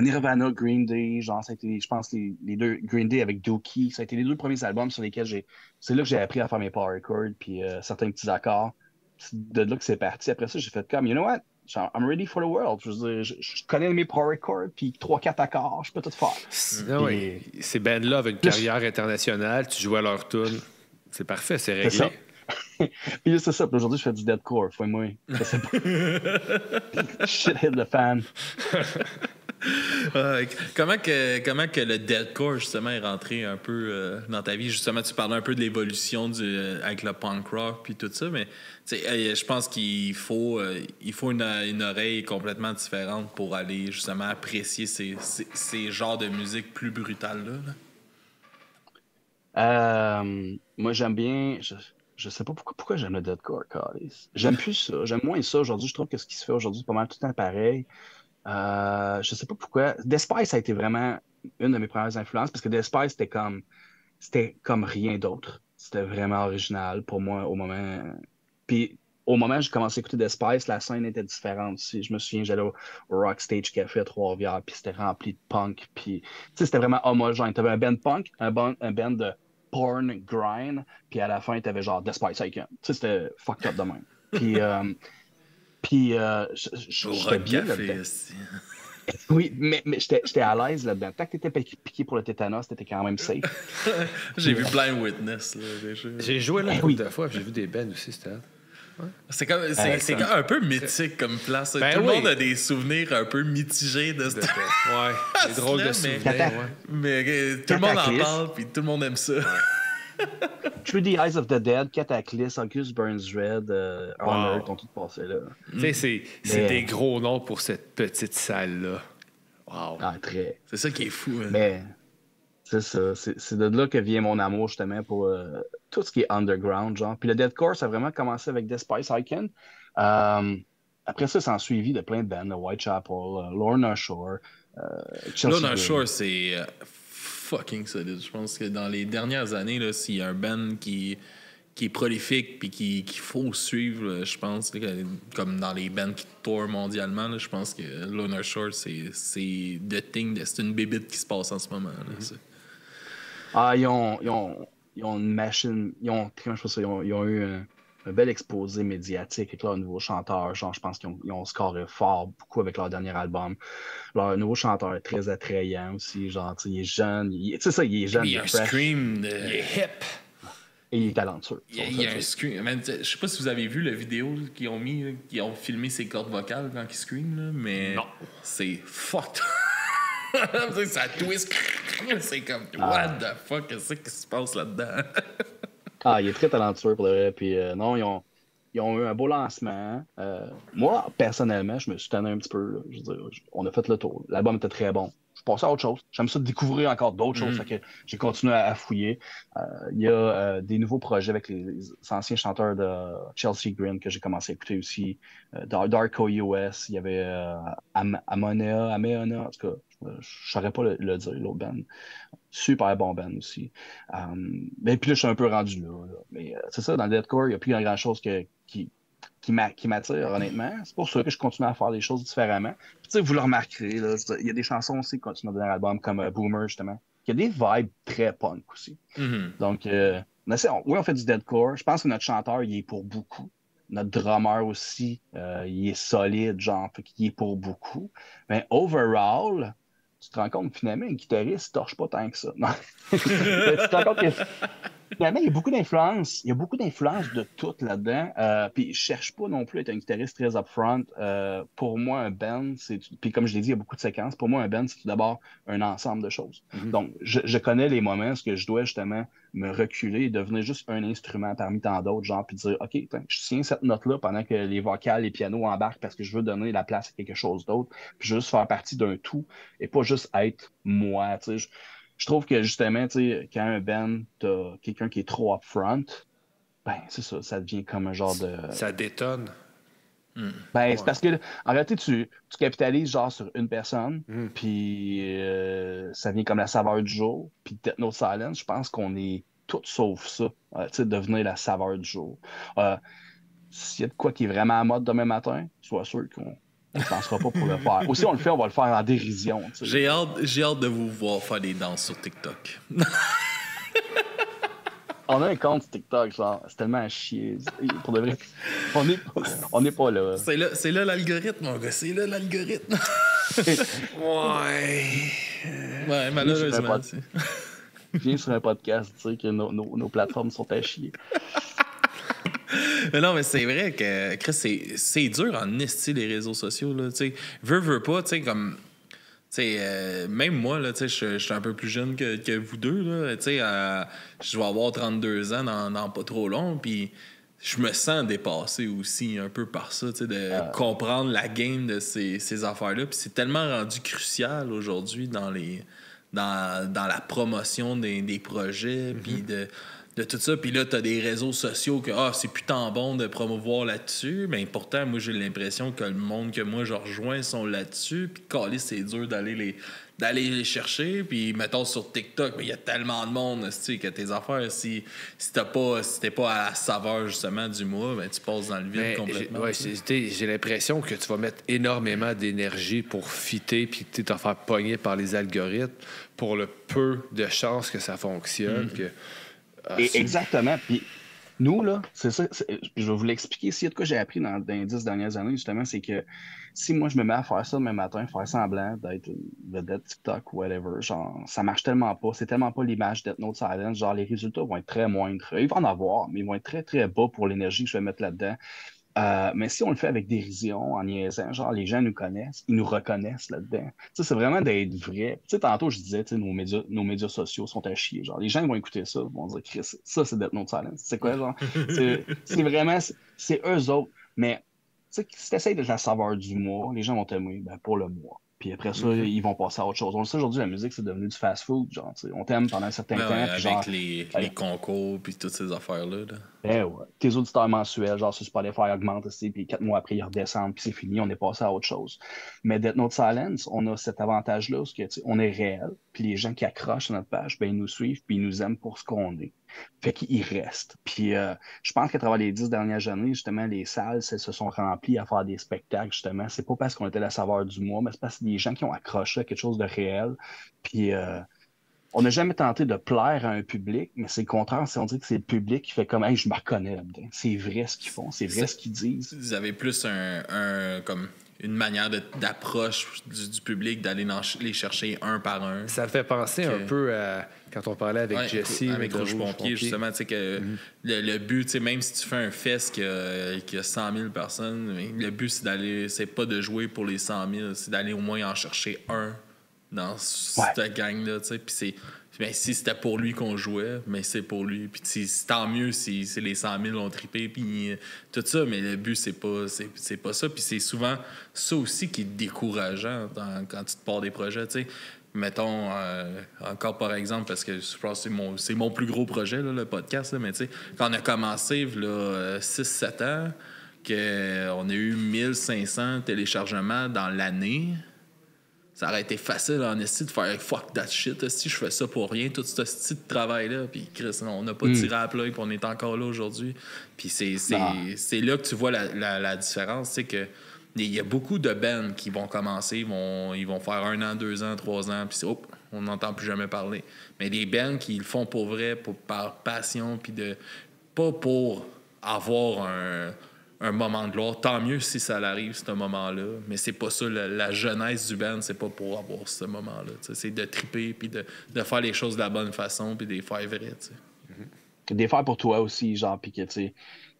D: Nirvana, Green Day, genre, ça a été, je pense, les deux, Green Day avec Dookie, ça a été les deux premiers albums sur lesquels c'est là que j'ai appris à faire mes power chords puis certains petits accords. C'est de là que c'est parti. Après ça, j'ai fait comme, you know what? I'm ready for the world. Je veux dire, je connais mes power chords puis 3-4 accords, je peux tout faire.
C: Oui. Ces bands-là avaient une carrière internationale, tu jouais à leur tune. C'est parfait, c'est réglé.
D: C'est ça. Puis c'est ça. Puis aujourd'hui, je fais du deathcore. Fouille-moi. Je sais pas. Shit hit the fan.
B: Comment que le deathcore, justement, est rentré un peu dans ta vie? Justement, tu parlais un peu de l'évolution avec le punk rock puis tout ça, mais je pense qu'il faut une oreille complètement différente pour aller, justement, apprécier ces genres de musique plus brutales-là.
D: Moi, j'aime bien... Je sais pas pourquoi j'aime le deathcore, Carlis. J'aime plus ça. J'aime moins ça aujourd'hui. Je trouve que ce qui se fait aujourd'hui, c'est pas mal tout le temps pareil. Je sais pas pourquoi. Despice a été vraiment une de mes premières influences parce que Despice, c'était comme rien d'autre. C'était vraiment original pour moi au moment. Puis au moment où j'ai commencé à écouter Despice, la scène était différente aussi. Je me souviens, j'allais au Rockstage Café à Trois-Rivières, puis c'était rempli de punk. Puis c'était vraiment homogène. T'avais un band punk, un band de porn grind, puis à la fin, t'avais genre Despice Icon. C'était fucked up de même. Puis j'étais bien là-dedans. Oui, mais j'étais à l'aise là-dedans. Tant que t'étais piqué pour le tétanos, t'étais quand même safe.
B: J'ai vu Blind Witness. Là,
C: j'ai joué là une deux fois, j'ai vu des bands aussi, c'était...
B: Ouais. C'est un peu mythique comme place.
C: Ben
B: tout le monde a des souvenirs un peu mitigés de cette...
C: Ouais, des drôles de souvenirs.
B: Mais tout le monde en parle, puis tout le monde aime ça.
D: Through the Eyes of the Dead, Cataclysm, August Burns Red, Honor, t'ont tout passé là.
C: Tu sais, c'est des gros noms pour cette petite salle-là. Wow.
D: Ah, très.
B: C'est ça qui est fou. Hein.
D: Mais c'est ça. C'est de là que vient mon amour, justement, pour tout ce qui est underground, genre. Puis le deathcore, ça a vraiment commencé avec Despice Icon. Après ça a suivi de plein de bands, Whitechapel, Lorna Shore, Chelsea
B: Lorna
D: Green.
B: Shore, c'est fucking solide. Je pense que dans les dernières années, là, s'il y a un band qui est prolifique puis qu'il faut suivre, je pense, là, comme dans les bands qui tournent mondialement, là, je pense que Lorna Shore, c'est une bébite qui se passe en ce moment. Là,
D: ils ont une machine, ils ont eu un bel exposé médiatique avec leur nouveau chanteur. Genre, je pense qu'ils ont scoré fort beaucoup avec leur dernier album. Leur nouveau chanteur est très attrayant aussi. Genre, il est jeune. Il est jeune.
B: il y a un scream.
C: Il est hip.
D: Et il est talentueux.
B: Il y a un scream. Je sais pas si vous avez vu la vidéo qu'ils ont mis, là, qu'ils ont filmé ses cordes vocales quand il scream, là, mais
C: non.
B: C'est fucked. Ça twist. C'est comme, what the fuck, qu'est-ce qui se passe là-dedans?
D: Il est très talentueux pour le vrai. Puis non, ils ont eu un beau lancement. Moi, personnellement, je me suis tanné un petit peu. Là. Je veux dire, on a fait le tour. L'album était très bon. Je passais à autre chose. J'aime ça de découvrir encore d'autres choses. Fait que j'ai continué à fouiller. Il y a des nouveaux projets avec les anciens chanteurs de Chelsea Green que j'ai commencé à écouter aussi. Darko US, il y avait Ameona, en tout cas, je ne saurais pas le dire, l'autre band. Super bon band aussi. Mais puis là, je suis un peu rendu là. Mais c'est ça, dans le deathcore, il n'y a plus grand-chose qui m'attire, honnêtement. C'est pour ça que je continue à faire des choses différemment. Puis, vous le remarquerez, là, il y a des chansons aussi qui continuent dans l'album, comme Boomer, justement. Il y a des vibes très punk aussi. Donc, on fait du deathcore. Je pense que notre chanteur, il est pour beaucoup. Notre drummer aussi, il est solide, genre, fait qu'il est pour beaucoup. Mais overall, tu te rends compte que finalement, un guitariste ne torche pas tant que ça. Non. Tu te rends compte que finalement, il y a beaucoup d'influence. Il y a beaucoup d'influence de tout là-dedans. Puis je cherche pas non plus à être un guitariste très upfront. Pour moi, un band, puis comme je l'ai dit, il y a beaucoup de séquences. Pour moi, un band, c'est tout d'abord un ensemble de choses. Donc, je connais les moments où je dois justement me reculer et devenir juste un instrument parmi tant d'autres, genre, puis dire, OK, je tiens cette note-là pendant que les vocales, les pianos embarquent parce que je veux donner la place à quelque chose d'autre, puis juste faire partie d'un tout et pas juste être moi, tu sais. Je trouve que justement, tu sais, quand un band, t'as quelqu'un qui est trop upfront, ben, c'est ça, ça devient comme un genre de.
C: Ça détonne.
D: Ben, c'est parce que, en réalité, tu capitalises genre sur une personne, puis ça vient comme la saveur du jour. Puis Death Note Silence, je pense qu'on est tout sauf ça, tu sais, devenir la saveur du jour. S'il y a de quoi qui est vraiment à mode demain matin, sois sûr qu'on ne se lancera pas pour le faire. Aussi, on le fait, on va le faire en dérision. Tu sais.
B: J'ai hâte de vous voir faire des danses sur TikTok.
D: On a un compte TikTok, genre, c'est tellement à chier. Pour de vrai, on n'est pas là.
B: C'est là l'algorithme, mon gars. C'est là l'algorithme. Ouais, malheureusement.
D: Viens sur un podcast, tu sais, que nos plateformes sont à chier.
B: Mais non, mais c'est vrai que, Chris, c'est dur en esti les réseaux sociaux, là. Tu sais, veux pas, tu sais, comme. Même moi, là, je suis un peu plus jeune que vous deux. Là, je vais avoir 32 ans dans pas trop long. Puis je me sens dépassé aussi un peu par ça, de comprendre la game de ces affaires-là. Puis c'est tellement rendu crucial aujourd'hui dans la promotion des projets. Puis de tout ça. Puis là, t'as des réseaux sociaux que c'est plus tant bon de promouvoir là-dessus. Mais pourtant, moi, j'ai l'impression que le monde que moi je rejoins sont là-dessus. Puis calé, c'est dur d'aller les chercher. Puis mettons sur TikTok, il y a tellement de monde que tes affaires, si t'es pas à la saveur justement du mois, ben, tu passes dans le vide complètement.
C: J'ai l'impression que tu vas mettre énormément d'énergie pour fitter puis te faire pogner par les algorithmes pour le peu de chances que ça fonctionne.
D: Exactement. Puis nous, là, c'est ça. Je vais vous l'expliquer. S'il y a de quoi j'ai appris dans les 10 dernières années, justement, c'est que si moi, je me mets à faire ça demain matin, faire semblant d'être une vedette TikTok ou whatever, genre, ça marche tellement pas. C'est tellement pas l'image Death Note Silence. Genre, les résultats vont être très moindres. Ils vont en avoir, mais ils vont être très, très bas pour l'énergie que je vais mettre là-dedans. Mais si on le fait avec dérision, en niaisant, genre les gens nous connaissent, ils nous reconnaissent là-dedans. Tu sais, c'est vraiment d'être vrai. Tu sais, tantôt, je disais, nos médias sociaux sont à chier. Genre, les gens ils vont écouter ça, ils vont dire, Chris, ça, c'est Death Note Silence. C'est quoi, genre? C'est vraiment, c'est eux autres. Mais, tu sais, si tu essaies de la saveur du mois, les gens vont t'aimer pour le mois. Puis après ça, ils vont passer à autre chose. On le sait aujourd'hui, la musique, c'est devenu du fast-food. Genre, on t'aime pendant un certain temps.
B: Avec
D: genre,
B: les concours puis toutes ces affaires-là.
D: Ouais. Tes auditeurs mensuels, genre sur Spotify, augmentent aussi, puis 4 mois après, ils redescendent, puis c'est fini, on est passé à autre chose. Mais Death Note Silence, on a cet avantage-là, parce que on est réel, puis les gens qui accrochent sur notre page, ben, ils nous suivent, puis ils nous aiment pour ce qu'on est. Fait qu'ils restent. Puis je pense qu'à travers les 10 dernières années, justement, les salles se sont remplies à faire des spectacles, justement. C'est pas parce qu'on était la saveur du mois, mais c'est parce que des gens qui ont accroché à quelque chose de réel. Puis on n'a jamais tenté de plaire à un public, mais c'est le contraire. On dirait que c'est le public qui fait comme hey, je me reconnais là-dedans. C'est vrai ce qu'ils font, c'est vrai ce qu'ils disent.
B: Vous avez plus comme une manière d'approche du public, d'aller les chercher un par un.
C: Ça me fait penser un peu à quand on parlait avec Jesse.
B: Avec Rouge Pompier, justement, tu sais, que le but, tu sais, même si tu fais un fest qui a 100 000 personnes, le but, c'est pas de jouer pour les 100 000, c'est d'aller au moins en chercher un dans cette gang-là, tu sais. Puis si c'était pour lui qu'on jouait, mais c'est pour lui. Puis tant mieux si les 100 000 ont trippé, puis tout ça, mais le but, c'est pas ça. Puis c'est souvent ça aussi qui est décourageant quand tu te pars des projets, tu sais. Mettons, encore par exemple, parce que je pense que c'est mon plus gros projet, là, le podcast, là, mais tu sais, quand on a commencé, là, 6-7 ans, qu'on a eu 1500 téléchargements dans l'année, ça aurait été facile en esti de faire fuck that shit. Si je fais ça pour rien, tout ce style de travail-là, puis Chris, on n'a pas tiré à la plug, puis on est encore là aujourd'hui. Puis c'est là que tu vois la différence, c'est que il y a beaucoup de bands qui vont commencer, ils vont faire 1 an, 2 ans, 3 ans, puis on n'entend plus jamais parler. Mais des bands qui le font pour vrai, par passion, puis pas pour avoir un moment de gloire. Tant mieux si ça arrive, ce moment-là. Mais c'est pas ça. La jeunesse du band, c'est pas pour avoir ce moment-là. T'sais. C'est de triper, puis de faire les choses de la bonne façon, puis de les faire vraies.
D: Des faire pour toi aussi, genre, puis que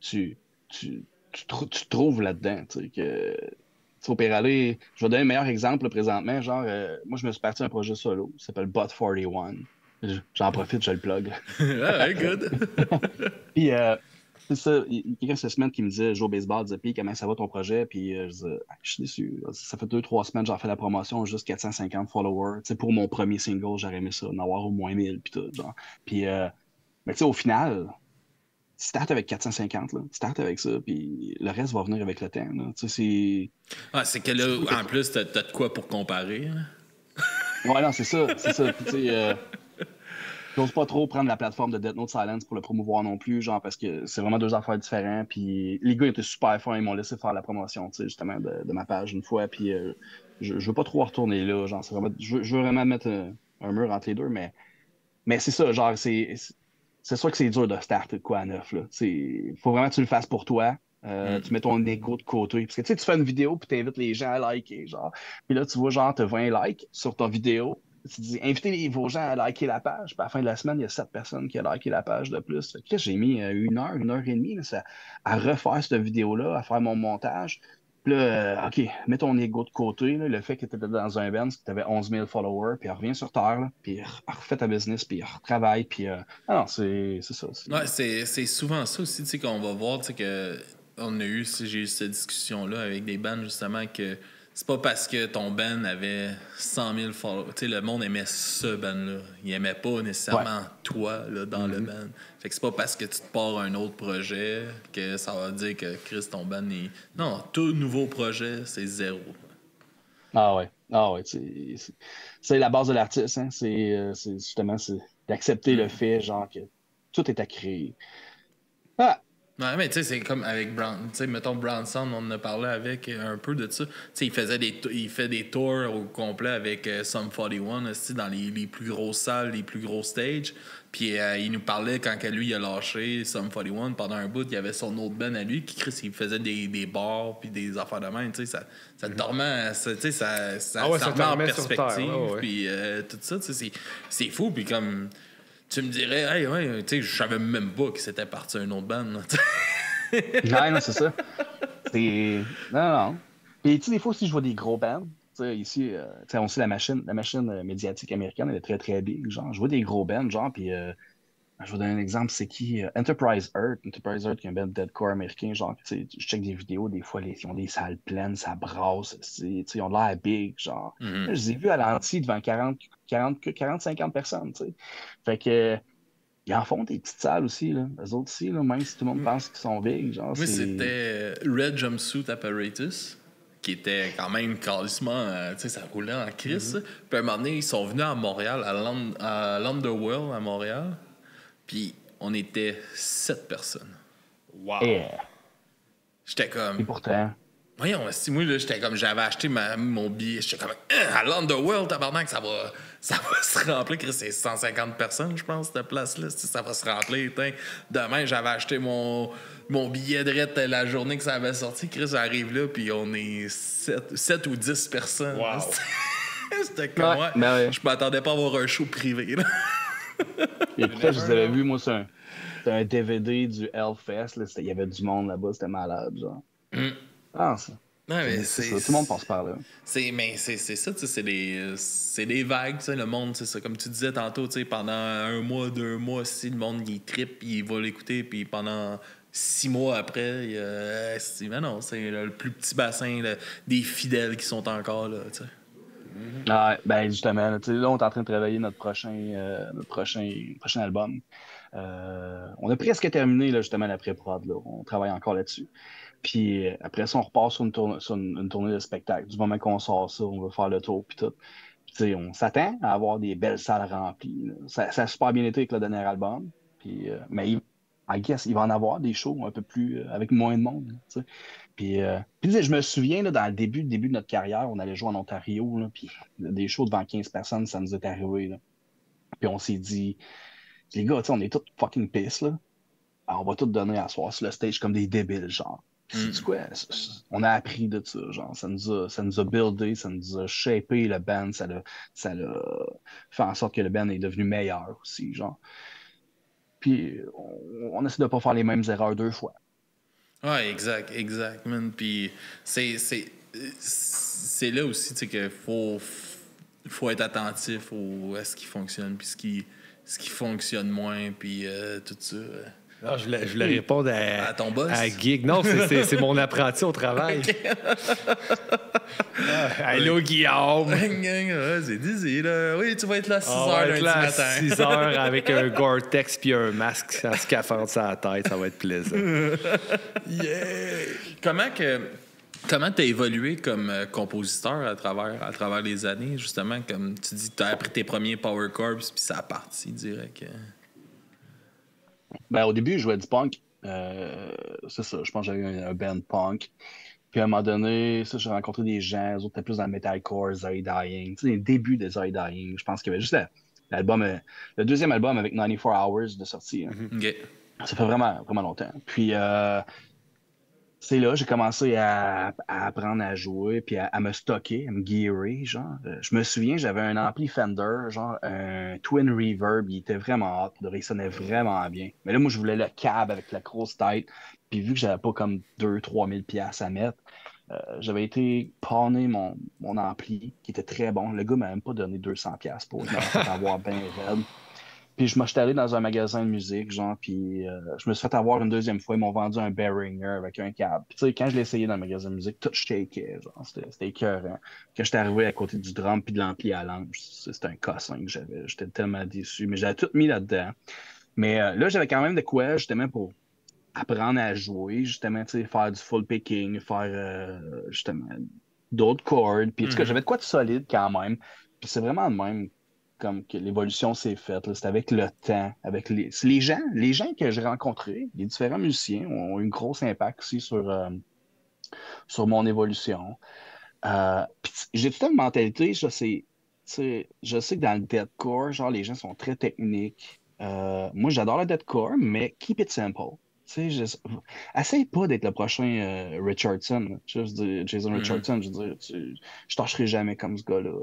D: tu, tu trouves là-dedans. Au Péralé, je vais donner un meilleur exemple là, présentement. Genre, moi, je me suis parti un projet solo. Ça s'appelle Bot 41. J'en profite, je le plug.
B: Ah, good.
D: Puis, c'est ça, il y a quelqu'un cette semaine qui me disait, Joe Baseball, disait, puis comment ça va ton projet? Puis, je disais, ah, je suis déçu. Ça fait 2-3 semaines, j'en fais la promotion, juste 450 followers. Pour mon premier single, j'aurais aimé ça, en avoir au moins 1000, puis tout. Genre. Puis, mais tu sais, au final, start avec 450, là. Start avec ça, puis le reste va venir avec le temps. Là.
B: C'est que là, en plus, t'as de quoi pour comparer. Hein?
D: Ouais, non, c'est ça. Puis, tu sais, j'ose pas trop prendre la plateforme de Death Note Silence pour le promouvoir non plus, genre, parce que c'est vraiment deux affaires différentes. Puis les gars étaient super fins, ils m'ont laissé faire la promotion, tu sais, justement, de ma page une fois. Puis je veux pas trop retourner là, genre, je veux vraiment mettre un mur entre les deux, mais c'est ça, genre, c'est sûr que c'est dur de starter de quoi à neuf, là. Faut vraiment que tu le fasses pour toi. Tu mets ton ego de côté. Parce que tu sais, tu fais une vidéo puis tu invites les gens à liker, genre. Puis là, tu vois, genre, tu as 20 likes sur ta vidéo. Tu dis, invitez vos gens à liker la page. Puis à la fin de la semaine, il y a 7 personnes qui ont liké la page de plus. Fait que là, j'ai mis 1 heure et demie là, à refaire cette vidéo-là, à faire mon montage. Puis là, OK, mets ton ego de côté. Là, le fait que tu étais dans un band, que tu avais 11 000 followers, puis reviens sur Terre, là, puis refais ta business, puis retravaille. Puis, non, c'est ça.
B: Ouais, c'est souvent ça aussi, tu sais, qu'on va voir, tu sais, que j'ai eu cette discussion-là avec des bands, justement, que c'est pas parce que ton band avait 100 000 followers. Tu sais, le monde aimait ce band-là. Il aimait pas nécessairement toi, là, dans le band. Fait que c'est pas parce que tu te pars un autre projet que ça va dire que Chris, ton band est... Non, tout nouveau projet, c'est 0.
D: Ah ouais, c'est la base de l'artiste, hein. C'est justement d'accepter le fait, genre, que tout est à créer. Ah!
B: Ouais, mais tu sais, c'est comme avec Brown. Tu sais, mettons Brownson, on en a parlé avec un peu de ça. Tu sais, il fait des tours au complet avec Sum 41 aussi, dans les plus grosses salles, les plus gros stages. Puis il nous parlait quand que lui il a lâché Sum 41 pendant un bout, il y avait son autre band à lui qui il faisait des bars puis des affaires de même. Tu sais, ça te remet, tu sais, ça remet en perspective. Puis tout ça, tu sais, c'est fou. Puis comme. Tu me dirais, hey, ouais, tu sais, je savais même pas que c'était parti un autre band.
D: Non, c'est ça. Non. Puis, tu sais, des fois aussi, je vois des gros bands. Tu sais, ici, tu sais, on sait la machine médiatique américaine, elle est très, très big. Genre, je vois des gros bands, genre, puis je vais donner un exemple, c'est qui? Enterprise Earth, qui est un band deadcore américain, genre, tu sais, je check des vidéos, des fois, ils ont des salles pleines, ça brasse, tu sais, ils ont l'air big, genre. Là, je les ai vus à l'anti devant 40-50 personnes, tu sais. Fait que, ils en font des petites salles aussi, là. Eux autres aussi, là, même si tout le monde pense qu'ils sont big, genre,
B: oui, c'était Red Jumpsuit Apparatus, qui était quand même quasiment, tu sais, ça roulait en crise. Puis à un moment donné, ils sont venus à Montréal, à l'Underworld à Montréal. Puis on était 7 personnes.
C: Wow!
B: J'étais comme...
D: Et pourtant...
B: Voyons, si moi, là, j'étais comme... J'avais acheté mon billet. J'étais comme... à l'Underworld, tabarnak, ça va se remplir. Chris, c'est 150 personnes, je pense, cette place-là. Ça va se remplir. T'in. Demain, j'avais acheté mon billet de rette la journée que ça avait sorti. Chris, j'arrive là, puis on est 7 ou 10 personnes.
C: Wow!
B: C'était comme... Ouais. Je m'attendais pas à avoir un show privé, là.
D: Et puis ça, je vous avais vu, moi, c'est un DVD du Hellfest. Il y avait du monde là-bas, c'était malade, genre. Ah, ça.
B: Ouais, mais
D: c'est ça. Tout le monde passe par là.
B: Mais c'est ça, c'est des vagues, le monde, c'est ça. Comme tu disais tantôt, pendant 1 mois, 2 mois, si le monde il trippe, il va l'écouter, puis pendant 6 mois après, mais non, c'est le plus petit bassin des fidèles qui sont encore là, tu sais.
D: Ah, ben justement, là, on est en train de travailler notre prochain album. On a presque terminé là, justement la pré-prod. Là. On travaille encore là-dessus. Puis après ça, on repart sur une tournée de spectacle. Du moment qu'on sort ça, on va faire le tour puis tout. Puis, on s'attend à avoir des belles salles remplies. Ça a super bien été avec le dernier album. Puis, mais I guess il va en avoir des shows un peu plus avec moins de monde. Là, puis je me souviens, là, dans le début de notre carrière, on allait jouer en Ontario, là, puis des shows devant 15 personnes, ça nous est arrivé. Là. Puis on s'est dit, les gars, on est tous fucking pisse, là. Alors, on va tout donner à soir sur le stage comme des débiles, genre. C'est quoi? On a appris de ça, genre, ça nous a buildé, ça nous a shapé le band, ça l'a fait en sorte que le band est devenu meilleur aussi, genre. Puis on essaie de pas faire les mêmes erreurs 2 fois.
B: Ouais, exact, man. Puis c'est là aussi, tu sais, qu'il faut être attentif à ce qui fonctionne, puis ce qui fonctionne moins, puis tout ça.
C: Non, je voulais répondre
B: à ton boss.
C: À Gig. Non, c'est mon apprenti au travail. Allô, Guillaume.
B: C'est Dizzy, là. Oui, tu vas être là à 6 heures lundi matin.
C: 6 heures avec un Gore-Tex puis un masque en scaphandre sur la tête. Ça va être plaisant.
B: Yeah! Comment t'as évolué comme compositeur à travers les années, justement, comme tu dis, t'as appris tes premiers power chords puis ça a parti direct.
D: Ben, au début, je jouais du punk. C'est ça, je pense que j'avais un band punk. Puis à un moment donné, ça, j'ai rencontré des gens, les autres étaient plus dans le metalcore, Zoe Dying. Tu sais, les débuts de Zoe Dying. Je pense qu'il y avait juste l'album, le deuxième album avec 94 Hours de sortie. Hein.
B: Okay.
D: Ça fait vraiment, vraiment longtemps. Puis c'est là, j'ai commencé à apprendre à jouer, puis à me stocker, à me gearer, genre. Je me souviens, j'avais un ampli Fender, genre un Twin Reverb, il était vraiment hot, il sonnait vraiment bien. Mais là, moi, je voulais le cab avec la grosse tête, puis vu que j'avais pas comme 2-3 000 $ à mettre, j'avais été pawner mon ampli, qui était très bon. Le gars m'a même pas donné 200 $ pour avoir bien raide. Puis je m'étais allé dans un magasin de musique, genre, puis je me suis fait avoir une deuxième fois. Ils m'ont vendu un Behringer avec un câble. Puis tu sais, quand je l'ai essayé dans le magasin de musique, tout shakeait, genre, c'était écœurant. Quand j'étais arrivé à côté du drum puis de l'ampli à l'ange, c'était un cossin que j'avais. J'étais tellement déçu, mais j'avais tout mis là-dedans. Mais là, j'avais quand même de quoi, justement, pour apprendre à jouer, justement, tu sais, faire du full picking, faire, justement, d'autres chords. Puis en tout cas, j'avais de quoi de solide quand même. Puis c'est vraiment de même comme que l'évolution s'est faite. C'est avec le temps, avec les gens que j'ai rencontrés, les différents musiciens ont eu un gros impact aussi sur mon évolution. J'ai toute une mentalité, je sais que dans le deathcore, genre les gens sont très techniques. Moi, j'adore le deathcore, mais keep it simple. Essaye pas d'être le prochain Richardson. Je veux dire, Jason Richardson, je veux dire, je tâcherai jamais comme ce gars-là.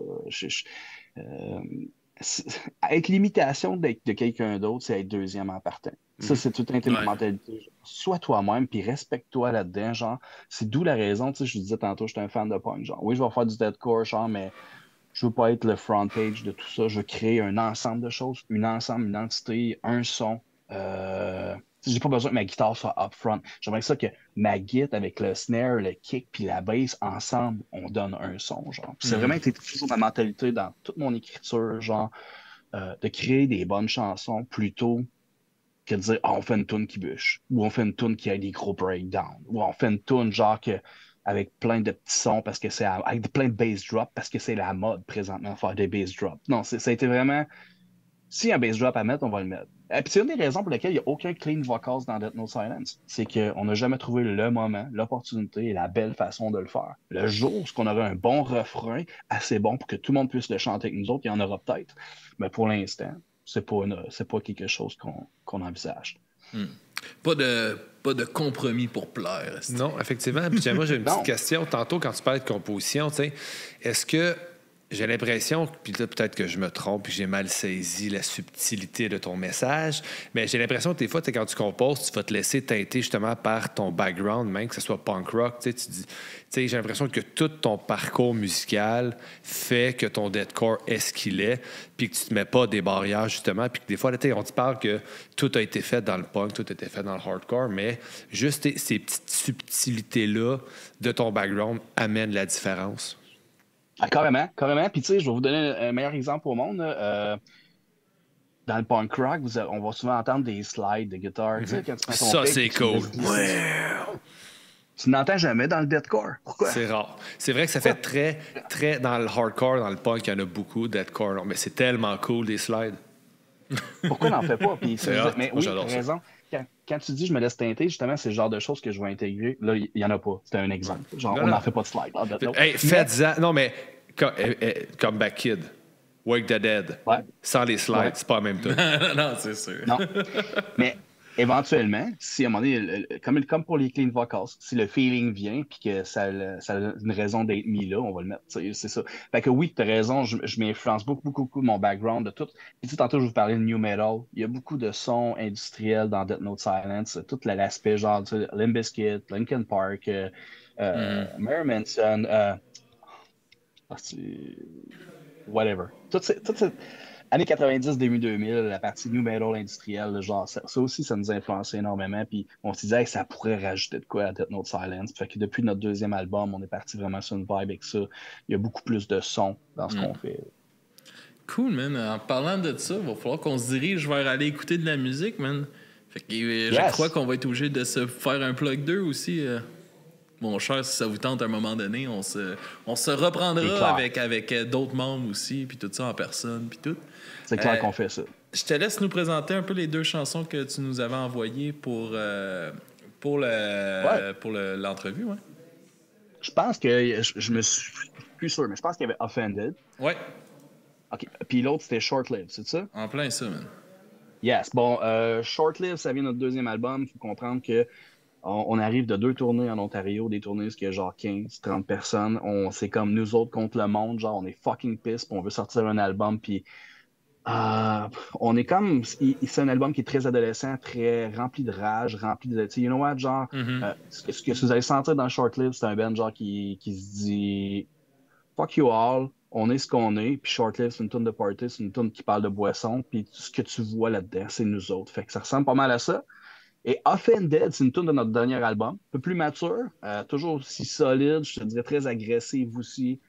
D: Être l'imitation de quelqu'un d'autre, c'est être deuxième en partant. Ça, c'est toute une mentalité. Sois toi-même, puis respecte-toi là-dedans, genre. C'est d'où la raison, tu sais, je disais tantôt, je suis un fan de punk, genre. Oui, je vais faire du deathcore, genre, mais je veux pas être le front page de tout ça. Je veux créer un ensemble de choses, une entité, un son. J'ai pas besoin que ma guitare soit upfront. J'aimerais ça que ma guitare avec le snare, le kick puis la bass, ensemble, on donne un son, genre. Puis c'est vraiment été toujours ma mentalité dans toute mon écriture, genre, de créer des bonnes chansons plutôt que de dire on fait une tune qui bûche, ou on fait une tune qui a des gros breakdowns, ou on fait une tune genre avec plein de petits sons parce que c'est avec plein de bass drop parce que c'est la mode présentement faire des bass drops. Non, ça a été vraiment s'il y a un bass drop à mettre, on va le mettre. Et puis c'est une des raisons pour lesquelles il n'y a aucun clean vocals dans Death No Silence. C'est qu'on n'a jamais trouvé le moment, l'opportunité et la belle façon de le faire. Le jour où on aurait un bon refrain, assez bon pour que tout le monde puisse le chanter avec nous autres, il y en aura peut-être. Mais pour l'instant, c'est pas quelque chose qu'on envisage.
B: Pas de compromis pour plaire.
C: Non, effectivement. Puis moi, j'ai une petite question. Tantôt, quand tu parlais de composition, tu sais, est-ce que j'ai l'impression, puis là, peut-être que je me trompe, puis j'ai mal saisi la subtilité de ton message, mais j'ai l'impression que des fois, quand tu composes, tu vas te laisser teinter justement par ton background, même que ce soit punk rock. Tu sais, j'ai l'impression que tout ton parcours musical fait que ton deathcore est ce qu'il est, puis que tu te mets pas des barrières, justement, puis que des fois, là, on te parle que tout a été fait dans le punk, tout a été fait dans le hardcore, mais juste ces petites subtilités-là de ton background amènent la différence.
D: Ah, carrément. Puis, tu sais, je vais vous donner un meilleur exemple au monde. Dans le punk rock, on va souvent entendre des slides de guitare. Tu sais, quand tu
C: ça, c'est cool.
D: Tu n'entends jamais dans le deathcore. Pourquoi?
C: C'est rare. C'est vrai que ça fait très, très... Dans le hardcore, dans le punk, il y en a beaucoup, deathcore. Non, mais c'est tellement cool, des slides.
D: Pourquoi on n'en fait pas? Puis, mais oui,
C: t'as
D: raison. Quand tu dis je me laisse teinter, justement, c'est le genre de choses que je vais intégrer. Là, il n'y en a pas. C'était un exemple. Genre, on n'en fait pas de slide.
C: Hey, faites-en. Non, mais comme Back Kid, Wake the Dead, sans les slides, c'est pas la même chose.
B: Non, c'est sûr.
D: Non. Mais éventuellement, si à un moment donné, comme pour les clean vocals, si le feeling vient puis que ça a une raison d'être mis là, on va le mettre. C'est ça. Fait que oui, tu as raison, je m'influence beaucoup de mon background, de tout. Puis tantôt, je vous parlais de new metal. Il y a beaucoup de sons industriels dans Death Note Silence. Tout l'aspect genre Limp Bizkit, Linkin Park, Marilyn Manson, whatever. Toutes ces années 90, début 2000, la partie new metal industrielle, genre, ça aussi, ça nous a influencé énormément. Puis on se disait, hey, ça pourrait rajouter de quoi à Death Note Silence. Fait que depuis notre deuxième album, on est parti vraiment sur une vibe avec ça. Il y a beaucoup plus de sons dans ce qu'on fait.
B: Cool, man. En parlant de ça, il va falloir qu'on se dirige vers aller écouter de la musique, man. Fait que je crois qu'on va être obligé de se faire un plug 2 aussi. Mon cher, si ça vous tente à un moment donné, on se reprendra avec d'autres membres aussi, puis tout ça en personne, puis tout.
D: C'est clair qu'on fait ça.
B: Je te laisse nous présenter un peu les 2 chansons que tu nous avais envoyées pour l'entrevue. Ouais.
D: Je pense que je me suis plus sûr, mais je pense qu'il y avait Offended.
B: Ouais.
D: OK. Puis l'autre, c'était Short-Lived, c'est ça?
B: En plein ça, man.
D: Yes. Bon, Short-Lived, ça vient de notre deuxième album. Il faut comprendre que on arrive de 2 tournées en Ontario, des tournées où il y a genre 15, 30 personnes. C'est comme nous autres contre le monde. Genre, on est fucking pissed, puis on veut sortir un album, puis on est comme... C'est un album qui est très adolescent, très rempli de rage, rempli de... You know what, genre... ce que vous allez sentir dans Short-Lived, c'est un band genre qui se dit « Fuck you all ». On est ce qu'on est, puis Short-Lived, c'est une toune de party, c'est une toune qui parle de boisson, puis ce que tu vois là-dedans, c'est nous autres. Fait que ça ressemble pas mal à ça. Et Offended, c'est une toune de notre dernier album, un peu plus mature, toujours aussi solide, je te dirais très agressive aussi,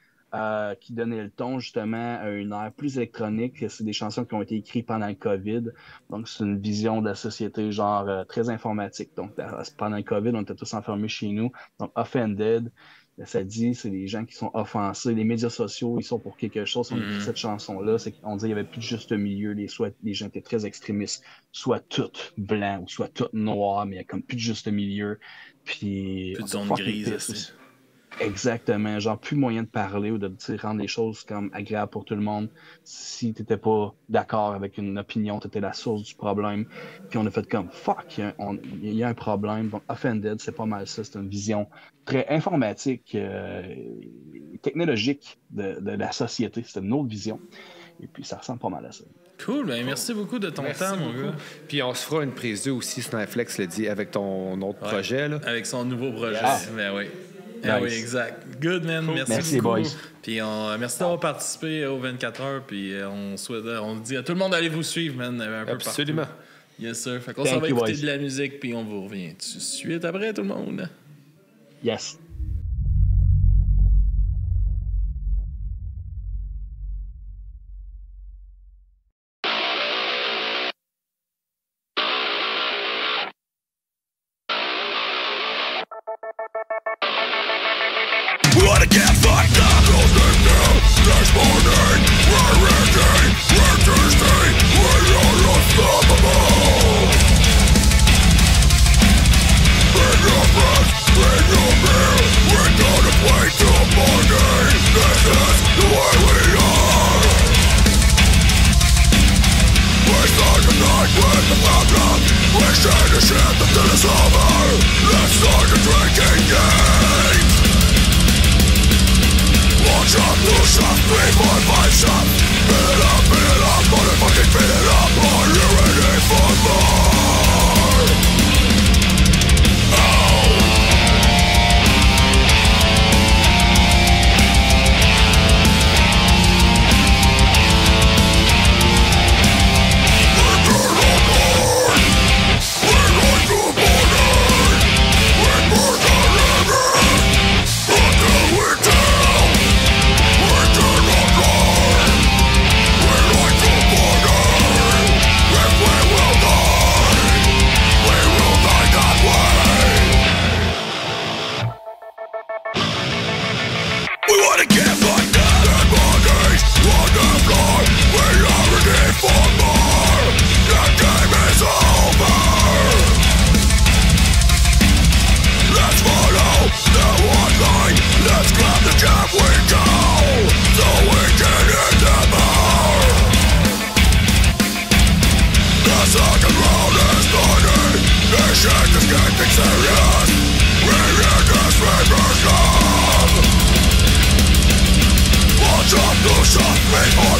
D: qui donnait le ton justement à une ère plus électronique. C'est des chansons qui ont été écrites pendant le COVID, donc c'est une vision de la société genre très informatique. Donc pendant le COVID, on était tous enfermés chez nous. Donc Offended, ça dit, c'est les gens qui sont offensés. Les médias sociaux, ils sont pour quelque chose. On écrit cette chanson-là, c'est qu'on disait qu'il n'y avait plus de juste milieu. Soit les gens étaient très extrémistes, soit tout blanc ou soit tout noir, mais il n'y a comme plus de juste milieu. Puis,
B: plus de zone grise aussi.
D: Exactement. Genre, plus moyen de parler ou de rendre les choses comme agréables pour tout le monde. Si tu n'étais pas d'accord avec une opinion, tu étais la source du problème. Puis on a fait comme fuck, il y a un problème. Donc, Offended, c'est pas mal ça. C'est une vision très informatique, technologique de la société. C'est une autre vision. Et puis, ça ressemble pas mal à ça.
B: Cool, ben merci beaucoup de ton temps, mon gars.
C: Puis on se fera une prise 2 aussi, Snipeflex l'a dit, avec ton autre projet. Là.
B: Avec son nouveau projet. Ben oui.
D: Nice.
B: Ah oui, exact. Good, man. Cool. Merci beaucoup. Boys. Puis merci d'avoir participé aux 24 heures. Puis on dit à tout le monde d'aller vous suivre, man. Un peu
C: Absolument.
B: Partout. Yes, sir. Fait qu'on s'en va écouter de la musique, puis on vous revient tout de suite après, tout le monde.
D: Yes.
E: Wanna get fucked up, this morning, we're ready, we're thirsty, we are unstoppable. Bring your breath, bring your beer, we're gonna play till morning, this is the way we are. We start the night with the problem, we share the shit until it's over. Let's start the drinking game. Watch out, lose up, 3, 4, 5 shots. Faithful